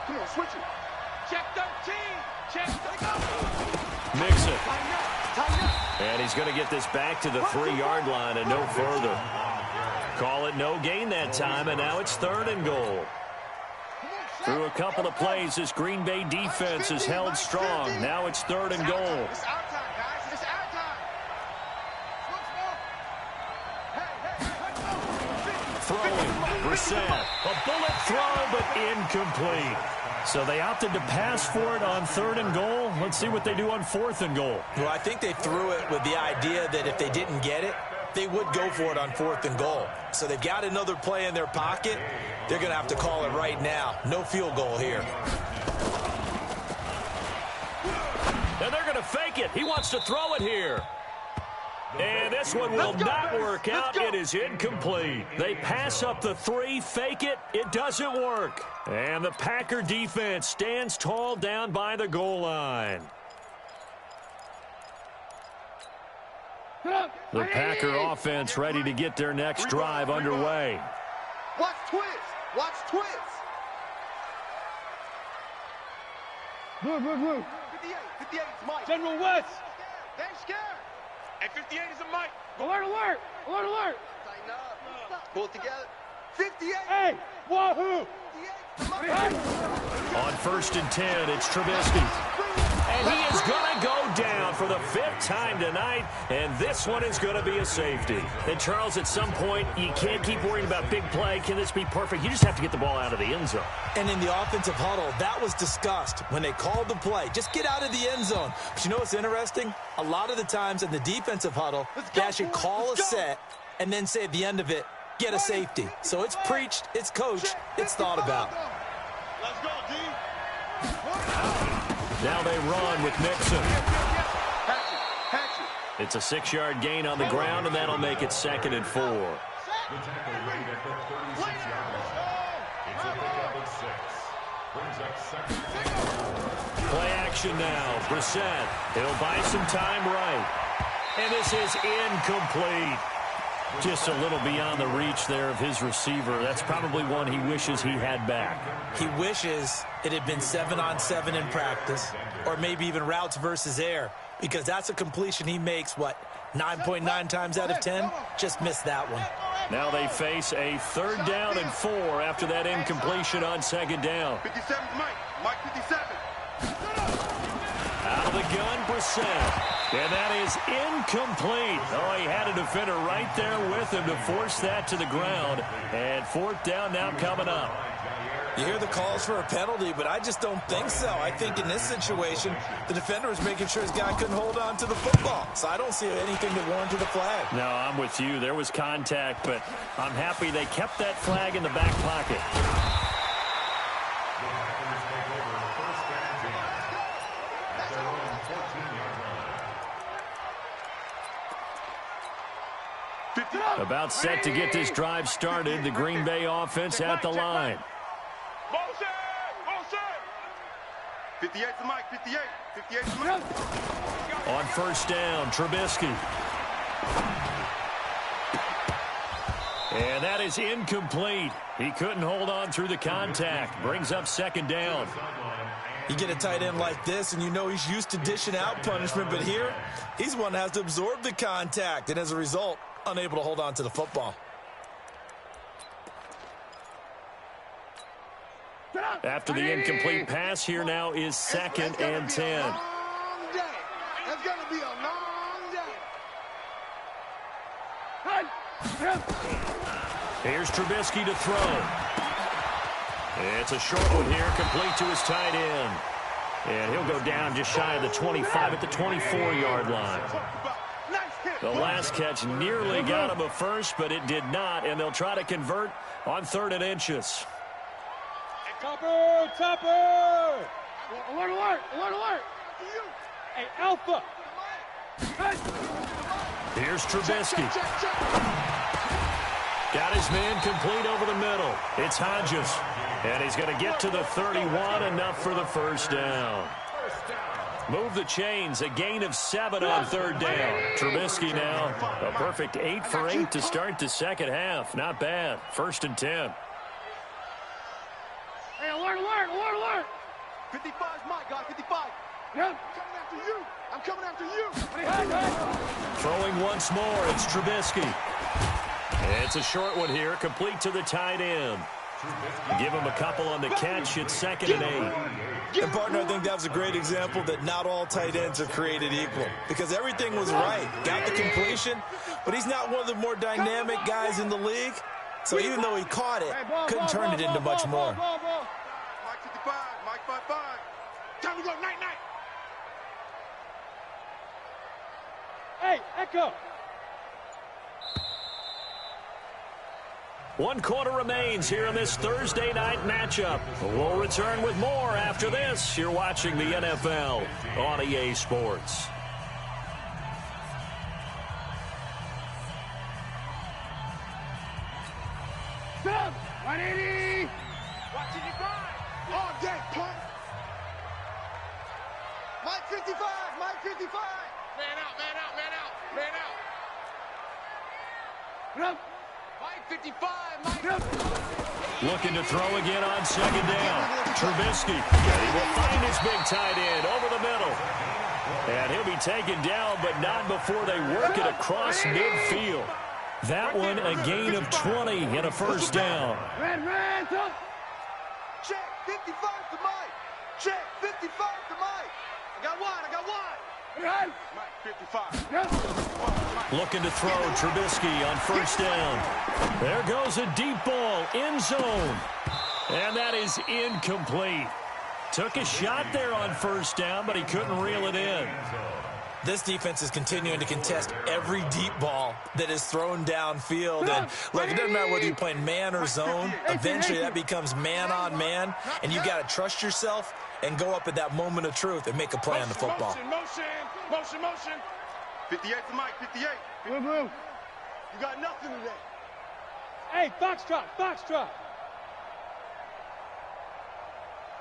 Come on, switch it.
Check 13. Check 13.
Mixon. And he's going to get this back to the 3-yard line and no further. Call it no gain that time, and now it's 3rd and goal. Through a couple of plays, this Green Bay defense is held strong. Now it's 3rd and goal.
It's our time, guys. It's our time.
Throwing, Brissett. A bullet throw, but incomplete. So they opted to pass for it on 3rd and goal. Let's see what they do on 4th and goal.
Well, I think they threw it with the idea that if they didn't get it, they would go for it on 4th and goal. So they've got another play in their pocket. They're going to have to call it right now. No field goal here.
And they're going to fake it. He wants to throw it here. And this one will not work out. It is incomplete. They pass up the 3, fake it. It doesn't work. And the Packer defense stands tall down by the goal line. The Packer offense ready to get their next drive underway.
Watch twist.
Move.
58 is Mike.
General West.
They ain't scared.
And 58 is a Mike. Alert.
Tighten up. Pull it together. 58.
Hey, wahoo.
58.
On 1st and 10, it's Trubisky. And he is going to go down for the 5th time tonight, and this one is going to be a safety. And, Charles, at some point, you can't keep worrying about big play. Can this be perfect? You just have to get the ball out of the end zone.
And in the offensive huddle, that was discussed when they called the play. Just get out of the end zone. But you know what's interesting? A lot of the times in the defensive huddle, they actually call a set and then say at the end of it, get a safety. So it's preached, it's coached, it's thought about.
Let's go, D.
Now they run with Mixon. It's a 6-yard gain on the ground, and that'll make it 2nd and 4.
The tackle made at the 36-yard line. It's a pickup of 6. Brings up 2nd and 4.
Play action now. Brissett. He'll buy some time right. And this is incomplete. Just a little beyond the reach there of his receiver. That's probably one he wishes he had back.
He wishes it had been 7-on-7 in practice, or maybe even routes versus air, because that's a completion he makes, 9.9 times out of 10? Just missed that one.
Now they face a 3rd down and 4 after that incompletion on 2nd down.
57 Mike 57.
Out of the gun, Brissett. And that is incomplete. Oh, he had a defender right there with him to force that to the ground. And 4th down now coming up.
You hear the calls for a penalty, but I just don't think so. I think in this situation, the defender was making sure his guy couldn't hold on to the football. So I don't see anything that warranted a flag.
No, I'm with you. There was contact, but I'm happy they kept that flag in the back pocket. About set to get this drive started. The Green Bay offense at the line.
58 to Mike, 58. 58 to Mike.
On 1st down, Trubisky. And that is incomplete. He couldn't hold on through the contact. Brings up 2nd down.
You get a tight end like this, and you know he's used to dishing out punishment, but here, he's one that has to absorb the contact, and as a result, unable to hold on to the football.
After the incomplete pass, here now is 2nd and 10.
That's going to be a long day.
Here's Trubisky to throw. It's a short one here, complete to his tight end. And he'll go down just shy of the 25 at the 24-yard line. The last catch nearly got him a first, but it did not, and they'll try to convert on 3rd and inches.
Topper! Topper! Alert, alert! Alert, alert! Hey, Alpha!
Here's Trubisky. Got his man complete over the middle. It's Hodges. And he's going to get to the 31, enough for the 1st down. Move the chains, a gain of 7 on 3rd down. Trubisky now, a perfect 8 for 8 to start the 2nd half. Not bad. 1st and 10.
Hey, alert, alert, alert, alert!
55's Mike, guys, 55.
Yep. I'm coming after you.
Throwing once more, it's Trubisky. It's a short one here, complete to the tight end. Give him a couple on the catch. It's 2nd and 8.
And, partner, I think that was a great example that not all tight ends are created equal, because everything was right. Got the completion, but he's not one of the more dynamic guys in the league. So even though he caught it, couldn't turn it into much more.
Mike 55, Mike 55.
Time to go, night-night. Hey, Echo.
1 quarter remains here in this Thursday night matchup. We'll return with more after this. You're watching the NFL on EA Sports.
Stop! 180! Watch it, you grind! All day, punk!
Mike 55, Mike 55.
Man out, man out, man out, man out! Run! Mike 55, Mike! Run!
Looking to throw again on 2nd down. Trubisky. And he will find his big tight end over the middle. And he'll be taken down, but not before they work it across midfield. That one a gain of 20 and a 1st down.
Red, up!
Check 55 to Mike. Check 55 to Mike. I got one.
Run!
Mike 55.
Looking to throw Trubisky on 1st down. There goes a deep ball, end zone. And that is incomplete. Took a shot there on 1st down, but he couldn't reel it in.
This defense is continuing to contest every deep ball that is thrown downfield. And look, it doesn't matter whether you're playing man or zone. Eventually that becomes man on man. And you got to trust yourself and go up at that moment of truth and make a play on the football.
Motion.
58 to Mike, 58.
Blue.
You got nothing today.
Hey, Foxtrot.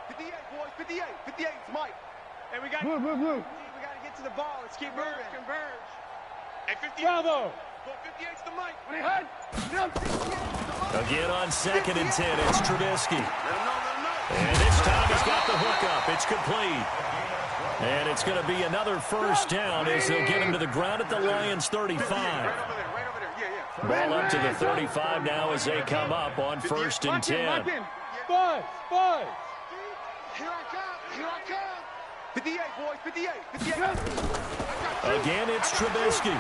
58, boys, 58. 58 to Mike.
Hey, we got... Blue.
We got to get to the ball. Let's keep moving.
Converge.
Hey, 50.
Bravo.
Again on 2nd and 10, it's Trubisky. And this time he's got the hook up. It's complete. And it's going to be another first down as they'll get him to the ground at the Lions' 35. Ball up to the 35 now as they come up on 1st and 10.
Buzz.
Here I come. 58, boys, 58.
Again, it's Trubisky.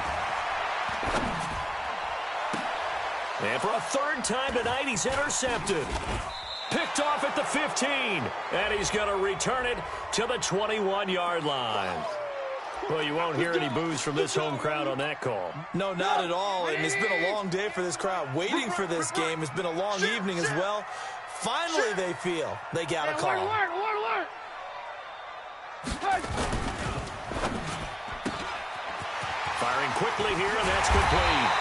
And for a 3rd time tonight, he's intercepted. Picked off at the 15. And he's going to return it to the 21-yard line. Well, you won't hear any boos from this home crowd on that call.
No, not at all. And it's been a long day for this crowd. Waiting for this game. It's been a long evening as well. Finally, they feel they got a call.
Alert.
Firing quickly here, and that's complete.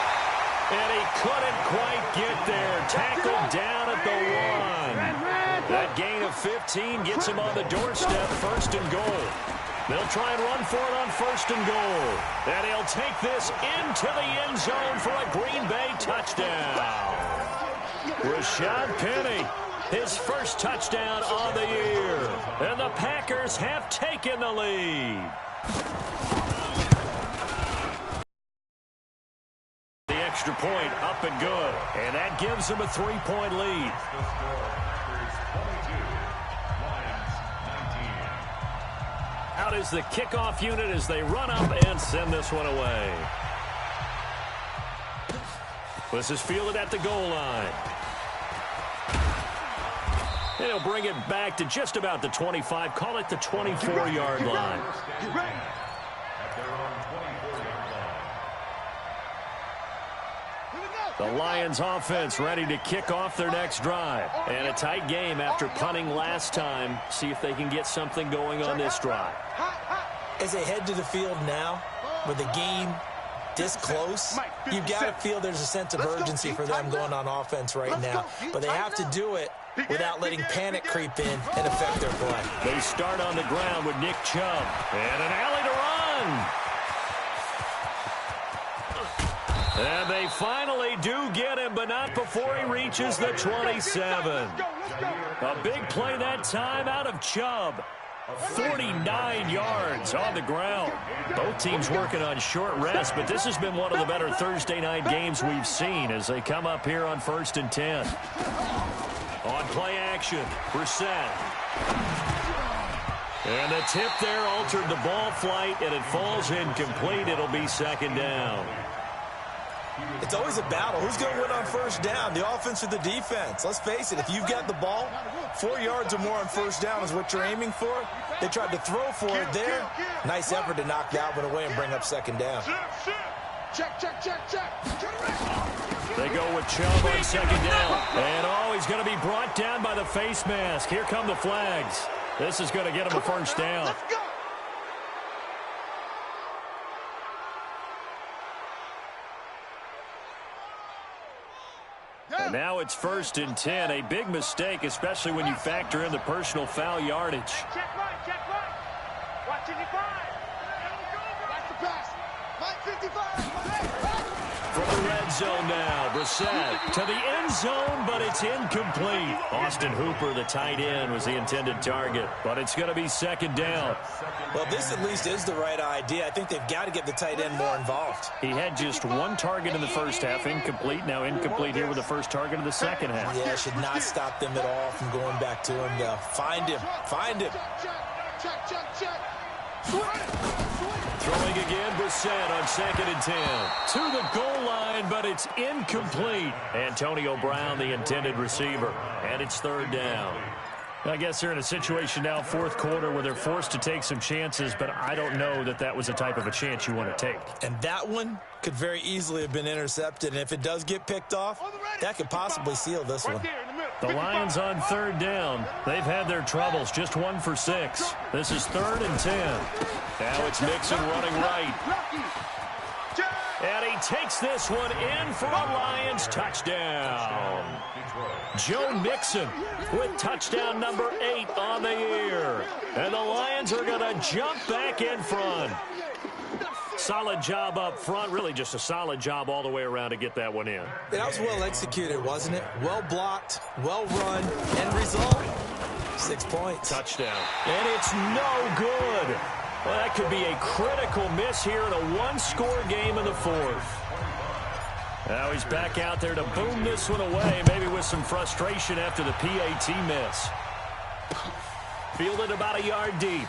And he couldn't quite get there. Tackled down at the 1. That gain of 15 gets him on the doorstep, 1st and goal. They'll try and run for it on 1st and goal. And he'll take this into the end zone for a Green Bay touchdown. Rashad Penny, his 1st touchdown on the year. And the Packers have taken the lead. The extra point up and good. And that gives them a 3-point lead. Out is the kickoff unit as they run up and send this one away. This is fielded at the goal line. And he'll bring it back to just about the 25. Call it the 24-yard line. The Lions offense ready to kick off their next drive. And a tight game after punting last time. See if they can get something going on this drive.
As they head to the field now, with the game this close, you've got to feel there's a sense of urgency for them going on offense right now. But they have to do it without letting panic creep in and affect their play.
They start on the ground with Nick Chubb. And an alley to run. And they finally do get him, but not before he reaches the 27. A big play that time out of Chubb. 49 yards on the ground. Both teams working on short rest, but this has been one of the better Thursday night games we've seen as they come up here on 1st and 10. On play action, Brissett. And the tip there altered the ball flight, and it falls incomplete. It'll be 2nd down.
It's always a battle. Who's going to win on 1st down, the offense or the defense? Let's face it, if you've got the ball, 4 yards or more on 1st down is what you're aiming for. They tried to throw for it there. Nice effort to knock that one away and bring up 2nd down.
Check.
They go with Chubb on 2nd down. And, he's going to be brought down by the face mask. Here come the flags. This is going to get him a 1st down.
Let's go.
And now it's 1st and 10. A big mistake, especially when you factor in the personal foul yardage.
Check right. Watch 55. Watch the pass. Mike 55.
From the red zone now, Brissett to the end zone, but it's incomplete. Austin Hooper, the tight end, was the intended target, but it's going to be 2nd down.
Well, this at least is the right idea. I think they've got to get the tight end more involved.
He had just 1 target in the first half, incomplete. Now incomplete here with the 1st target of the 2nd half.
Yeah, it should not stop them at all from going back to him, though. Find him.
Throwing again, Brissett on 2nd and 10. To the goal line, but it's incomplete. Antonio Brown, the intended receiver. And it's 3rd down. I guess they're in a situation now, 4th quarter, where they're forced to take some chances, but I don't know that that was the type of a chance you want to take.
And that one could very easily have been intercepted, and if it does get picked off, that could possibly seal this one.
The Lions on 3rd down. They've had their troubles, just 1 for 6. This is 3rd and 10. Now it's Mixon running right. And he takes this one in for a Lions touchdown. Joe Mixon with touchdown number 8 on the year. And the Lions are going to jump back in front. solid job up front, really just a solid job all the way around to get that one in.
That was well executed, wasn't it? Well blocked, well run, end result, 6 points.
Touchdown. And it's no good. Well, that could be a critical miss here in a one-score game in the fourth. Now he's back out there to boom this one away, maybe with some frustration after the PAT miss. Fielded about a yard deep.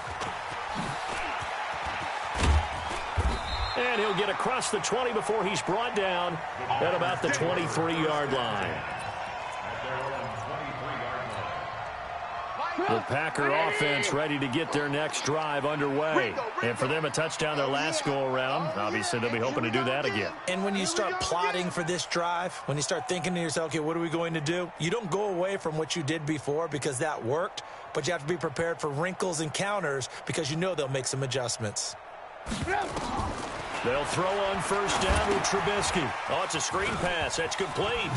And he'll get across the 20 before he's brought down at about the 23-yard line. The Packer offense ready to get their next drive underway. And for them, a touchdown their last go-around. Obviously, they'll be hoping to do that again.
And when you start plotting for this drive, when you start thinking to yourself, okay, what are we going to do? You don't go away from what you did before because that worked, but you have to be prepared for wrinkles and counters because you know they'll make some adjustments.
They'll throw on first down with Trubisky. Oh, it's a screen pass. That's complete.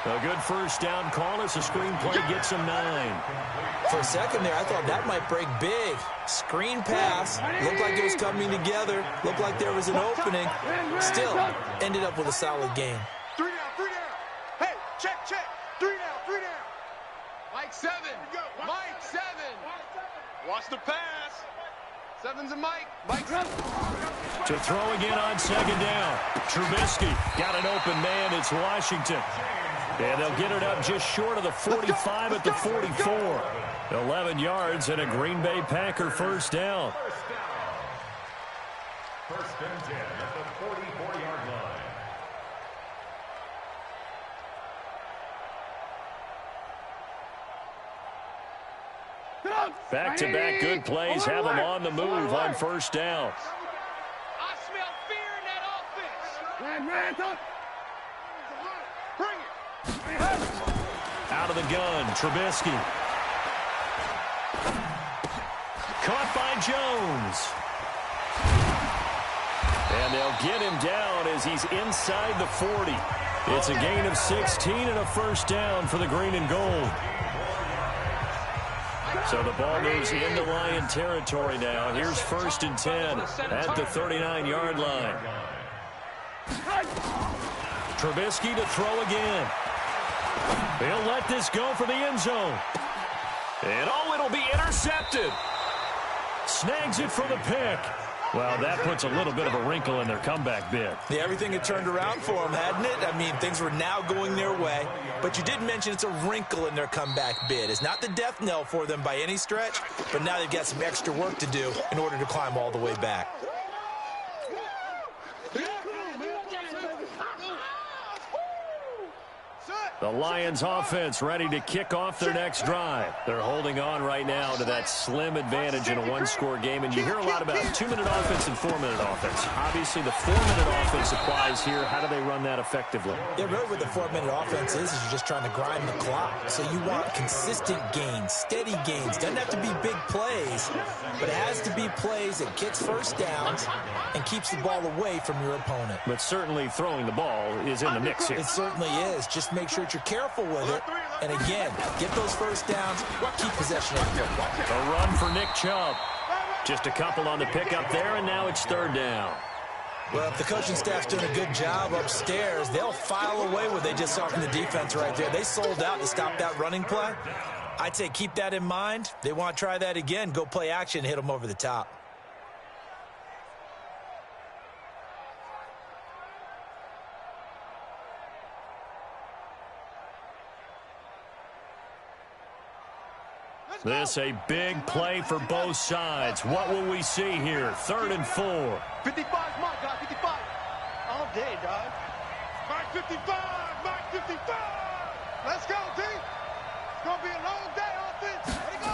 A good first down call as the screen play gets him 9.
For a second there, I thought that might break big. Screen pass. Looked like it was coming together. Looked like there was an opening. Still, ended up with a solid game.
3 down, 3 down. Hey, check. 3 down. Mike 7. Mike 7. Watch the pass. 7's a Mike. Mike 7.
To throw again on second down. Trubisky got an open man. It's Washington. And they'll get it up just short of the 45 at the 44. 11 yards and a Green Bay Packer first down.
First and 10 at the 44-yard line.
Back-to-back good plays have them on the move on first down.
I smell fear in that offense. Bring it.
Out of the gun, Trubisky. Caught by Jones. And they'll get him down as he's inside the 40. It's a gain of 16 and a first down for the green and gold. So the ball moves into Lion territory now. Here's first and 10 at the 39-yard line. Trubisky to throw again. He'll let this go for the end zone. And it'll be intercepted. Snags it for the pick. Well, that puts a little bit of a wrinkle in their comeback bid.
Yeah, everything had turned around for them, hadn't it? I mean, things were now going their way. But you did mention it's a wrinkle in their comeback bid. It's not the death knell for them by any stretch, but now they've got some extra work to do in order to climb all the way back.
The Lions offense ready to kick off their next drive. They're holding on right now to that slim advantage in a one-score game. And you hear a lot about 2-minute offense and 4-minute offense. Obviously, the 4-minute offense applies here. How do they run that effectively?
Yeah, really what the 4-minute offense is you're just trying to grind the clock. So you want consistent gains, steady gains. Doesn't have to be big plays, but it has to be plays that gets first downs and keeps the ball away from your opponent.
But certainly throwing the ball is in the mix here.
It certainly is. Just make sure you're careful with it. And again, get those first downs, keep possession of the football.
A run for Nick Chubb. Just a couple on the pickup there, and now it's third down.
Well, if the coaching staff's doing a good job upstairs, they'll file away what they just saw from the defense right there. They sold out to stop that running play. I'd say keep that in mind. They want to try that again, go play action, hit them over the top.
This a big play for both sides. What will we see here? 3rd and 4.
55's my guy, 55. All day, dog.
Mark 55. Mark 55.
Let's go, D. It's going to be a long day, offense. Ready, go.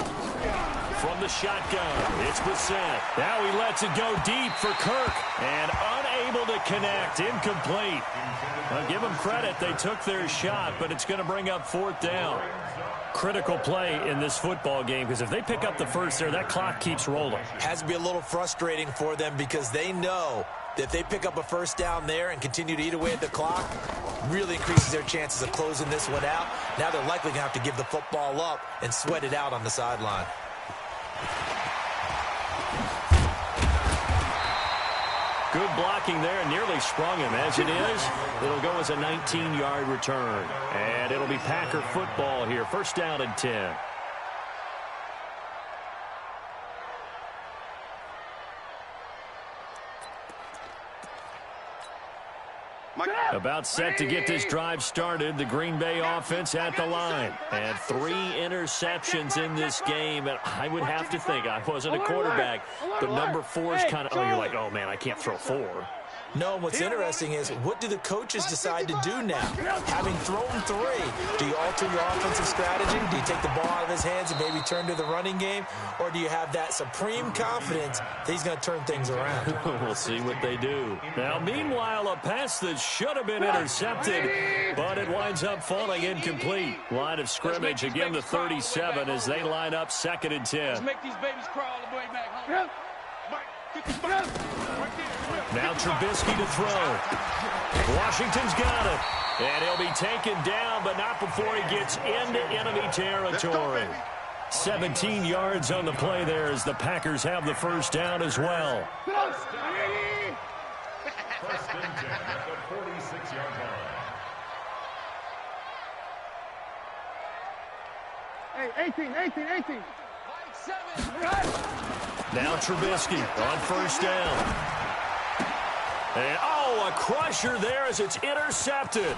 From the shotgun, it's Brissett. Now he lets it go deep for Kirk. And unable to connect. Incomplete. Well, give them credit. They took their shot, but it's going to bring up 4th down. Critical play in this football game because if they pick up the first there, that clock keeps rolling.
Has to be a little frustrating for them because they know that if they pick up a first down there and continue to eat away at the clock, really increases their chances of closing this one out. Now they're likely going to have to give the football up and sweat it out on the sideline.
Good blocking there, nearly sprung him. As it is, it'll go as a 19-yard return. And it'll be Packer football here. First down and 10. About set to get this drive started. The Green Bay offense at the line. And 3 interceptions in this game. And I would have to think, I wasn't a quarterback, but number 4 is kind of, oh, you're like, oh, man, I can't throw 4.
No, what's interesting is, what do the coaches decide to do now? Having thrown 3, do you alter your offensive strategy? Do you take the ball out of his hands and maybe turn to the running game? Or do you have that supreme confidence that he's going to turn things around?
We'll see what they do. Now, meanwhile, a pass that should have been intercepted, but it winds up falling incomplete. Line of scrimmage, again, the 37 as they line up 2nd and 10.
Let's make these babies crawl the way back home.
Now Trubisky to throw. Washington's got it. And he'll be taken down, but not before he gets into enemy territory. 17 yards on the play there as the Packers have the first down as well.
First and 10 at the 46-yard line.
Hey, 18.
Now Trubisky on first down. And, oh, a crusher there as it's intercepted.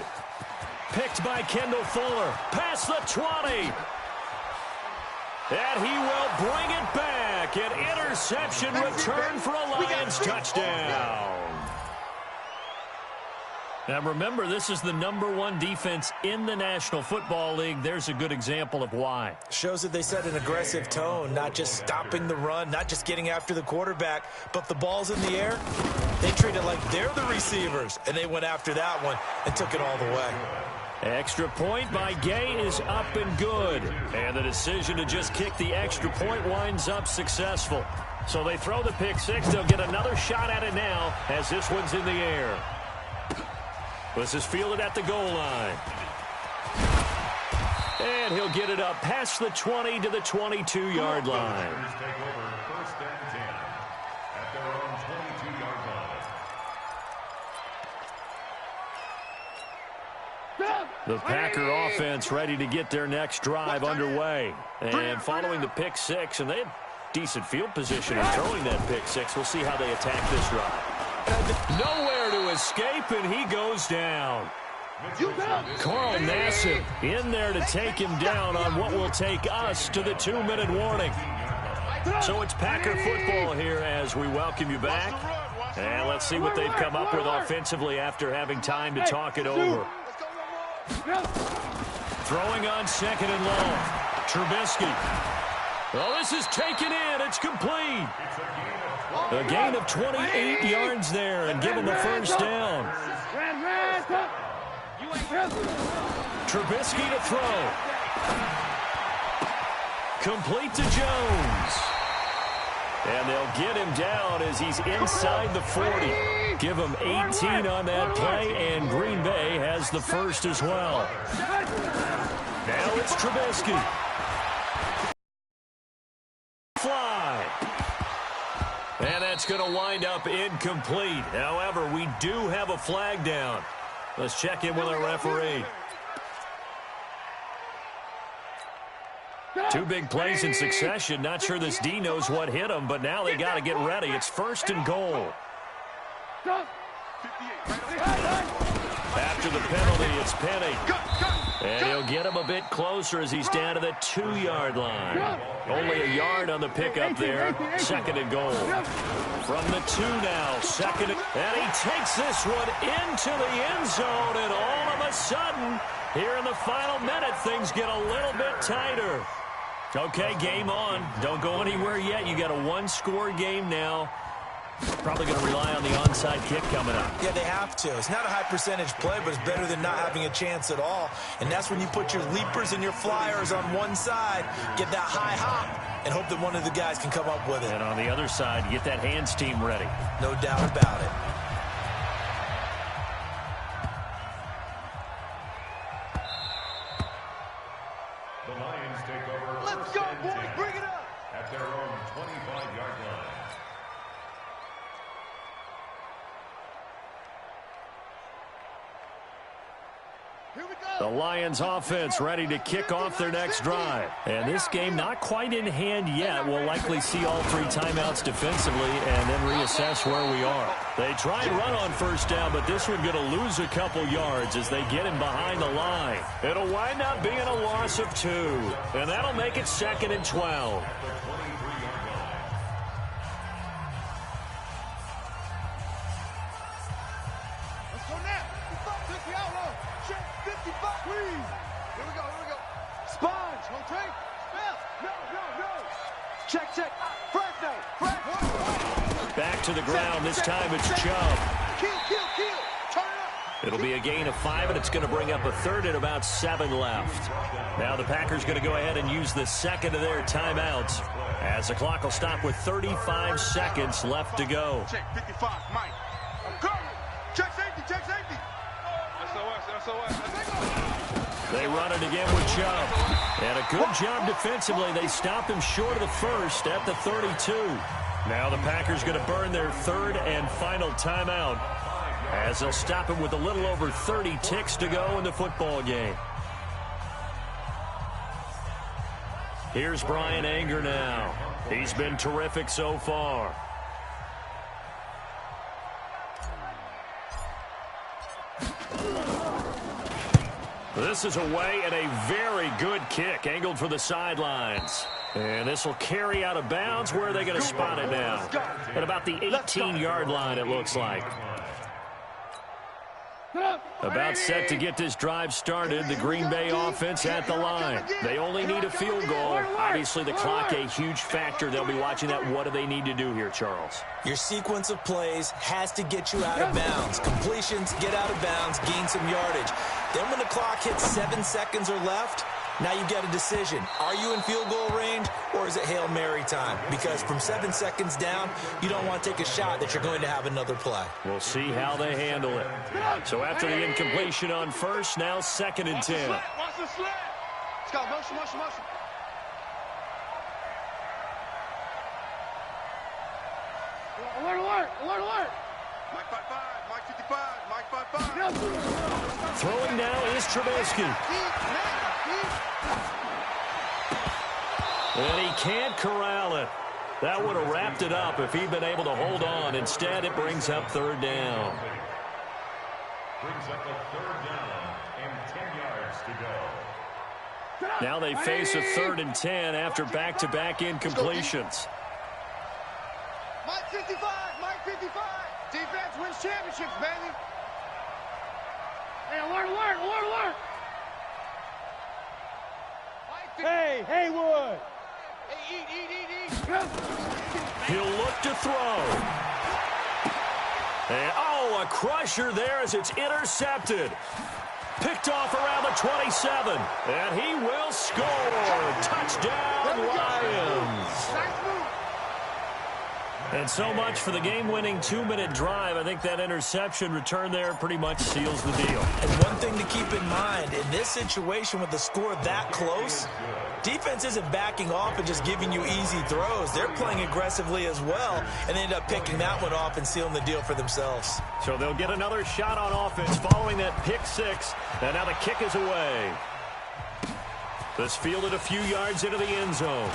Picked by Kendall Fuller. Past the 20. And he will bring it back. An interception return for a Lions touchdown. Now remember, this is the #1 defense in the National Football League. There's a good example of why.
Shows that they set an aggressive tone, not just stopping the run, not just getting after the quarterback, but the ball's in the air. They treat it like they're the receivers, and they went after that one and took it all the way.
Extra point by Gay is up and good. And the decision to just kick the extra point winds up successful. So they throw the pick 6. They'll get another shot at it now as this one's in the air. This is fielded at the goal line. And he'll get it up past the 20 to the 22-yard line.
Take over first and 10 at their own 22-yard line.
The Packer offense ready to get their next drive underway. And following the pick 6, and they had decent field position in throwing that pick 6. We'll see how they attack this drive. Nowhere to escape, and he goes down. Carl Nassib in there to take him down on what will take us to the 2-minute warning. So it's Packer football here as we welcome you back. And let's see what they've come up with offensively after having time to talk it over. Throwing on 2nd and long. Trubisky. Well, this is taken in. It's complete. A gain of 28 yards there and give him a first down. Trubisky to throw. Complete to Jones. And they'll get him down as he's inside the 40. Give him 18 on that play, and Green Bay has the first as well. Now it's Trubisky. Fly. And that's going to wind up incomplete. However, we do have a flag down. Let's check in with our referee. 2 big plays in succession. Not sure this D knows what hit him, but now they got to get ready. It's 1st and goal. After the penalty, it's Penny. And he'll get him a bit closer as he's down to the 2-yard line. Only a yard on the pickup there. 2nd and goal. From the 2 now. 2nd and he takes this one into the end zone. And all of a sudden, here in the final minute, things get a little bit tighter. Okay, game on. Don't go anywhere yet. You got a 1-score game now. Probably going to rely on the onside kick coming up.
Yeah, they have to. It's not a high percentage play, but it's better than not having a chance at all. And that's when you put your leapers and your flyers on one side, get that high hop, and hope that one of the guys can come up with it.
And on the other side, get that hands team ready.
No doubt about it.
The Lions take over.
Let's go, boys. Bring it up. At
their own 25-yard line.
The Lions offense ready to kick off their next drive. And this game not quite in hand yet. We'll likely see all 3 timeouts defensively and then reassess where we are. They try and run on first down, but this one going to lose a couple yards as they get him behind the line. It'll wind up being a loss of 2. And that'll make it 2nd and 12. Back to the ground. This time it's Chubb. It'll be a gain of 5, and it's going to bring up a 3rd and about 7 left. Now the Packers going to go ahead and use the 2nd of their timeouts as the clock will stop with 35 seconds left to go.
Check 55, Mike. I'm coming. Check safety, check safety. SOS.
They run it again with Chubb. And a good job defensively. They stop him short of the first at the 32. Now the Packers going to burn their 3rd and final timeout as they'll stop him with a little over 30 ticks to go in the football game. Here's Brian Anger now. He's been terrific so far. This is away and a very good kick angled for the sidelines. And this will carry out of bounds. Where are they going to spot it now? At about the 18-yard line, it looks like. About set to get this drive started. The Green Bay offense at the line. They only need a field goal. Obviously, the clock a huge factor. They'll be watching that. What do they need to do here, Charles?
Your sequence of plays has to get you out of bounds. Completions, get out of bounds, gain some yardage. Then when the clock hits 7 seconds or left, now you get a decision. Are you in field goal range, or is it Hail Mary time? Because from 7 seconds down, you don't want to take a shot that you're going to have another play.
We'll see how they handle it. So after the incompletion on first, now 2nd and 10.
Watch the slant. Let's go. Motion.
Alert.
Mike 55, Mike 55, Mike 55.
Throwing now is Trubisky. And he can't corral it. That would have wrapped it up if he'd been able to hold on. Instead, it brings up 3rd down.
Brings up a 3rd down and 10 yards to go.
Now they face a 3rd and 10 after back-to-back incompletions.
Mike 55. Defense wins championships, baby. Hey, alert. Hey, Haywood. Hey, eat.
He'll look to throw. And, a crusher there as it's intercepted. Picked off around the 27. And he will score. Touchdown, Lions.
Nice move.
And so much for the game-winning 2-minute drive. I think that interception return there pretty much seals the deal.
And one thing to keep in mind, in this situation with the score that close, defense isn't backing off and just giving you easy throws. They're playing aggressively as well, and they end up picking that one off and sealing the deal for themselves.
So they'll get another shot on offense following that pick 6. And now the kick is away. This fielded a few yards into the end zone.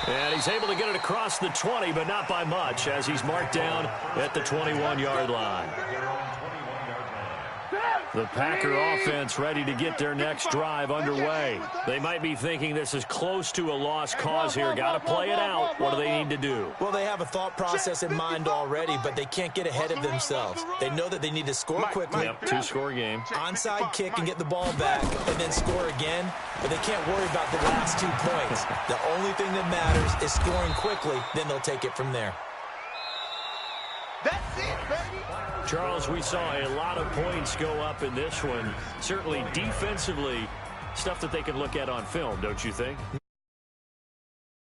And he's able to get it across the 20, but not by much, as he's marked down at the 21-yard line. The Packer offense ready to get their next drive underway. They might be thinking this is close to a lost cause here. Got to play it out. What do they need to do?
Well, they have a thought process in mind already, but they can't get ahead of themselves. They know that they need to score quickly.
Yep, 2-score game.
Onside kick and get the ball back, and then score again. But they can't worry about the last 2 points. The only thing that matters is scoring quickly. Then they'll take it from there.
That's it, baby.
Charles, we saw a lot of points go up in this one. Certainly defensively, stuff that they can look at on film, don't you think?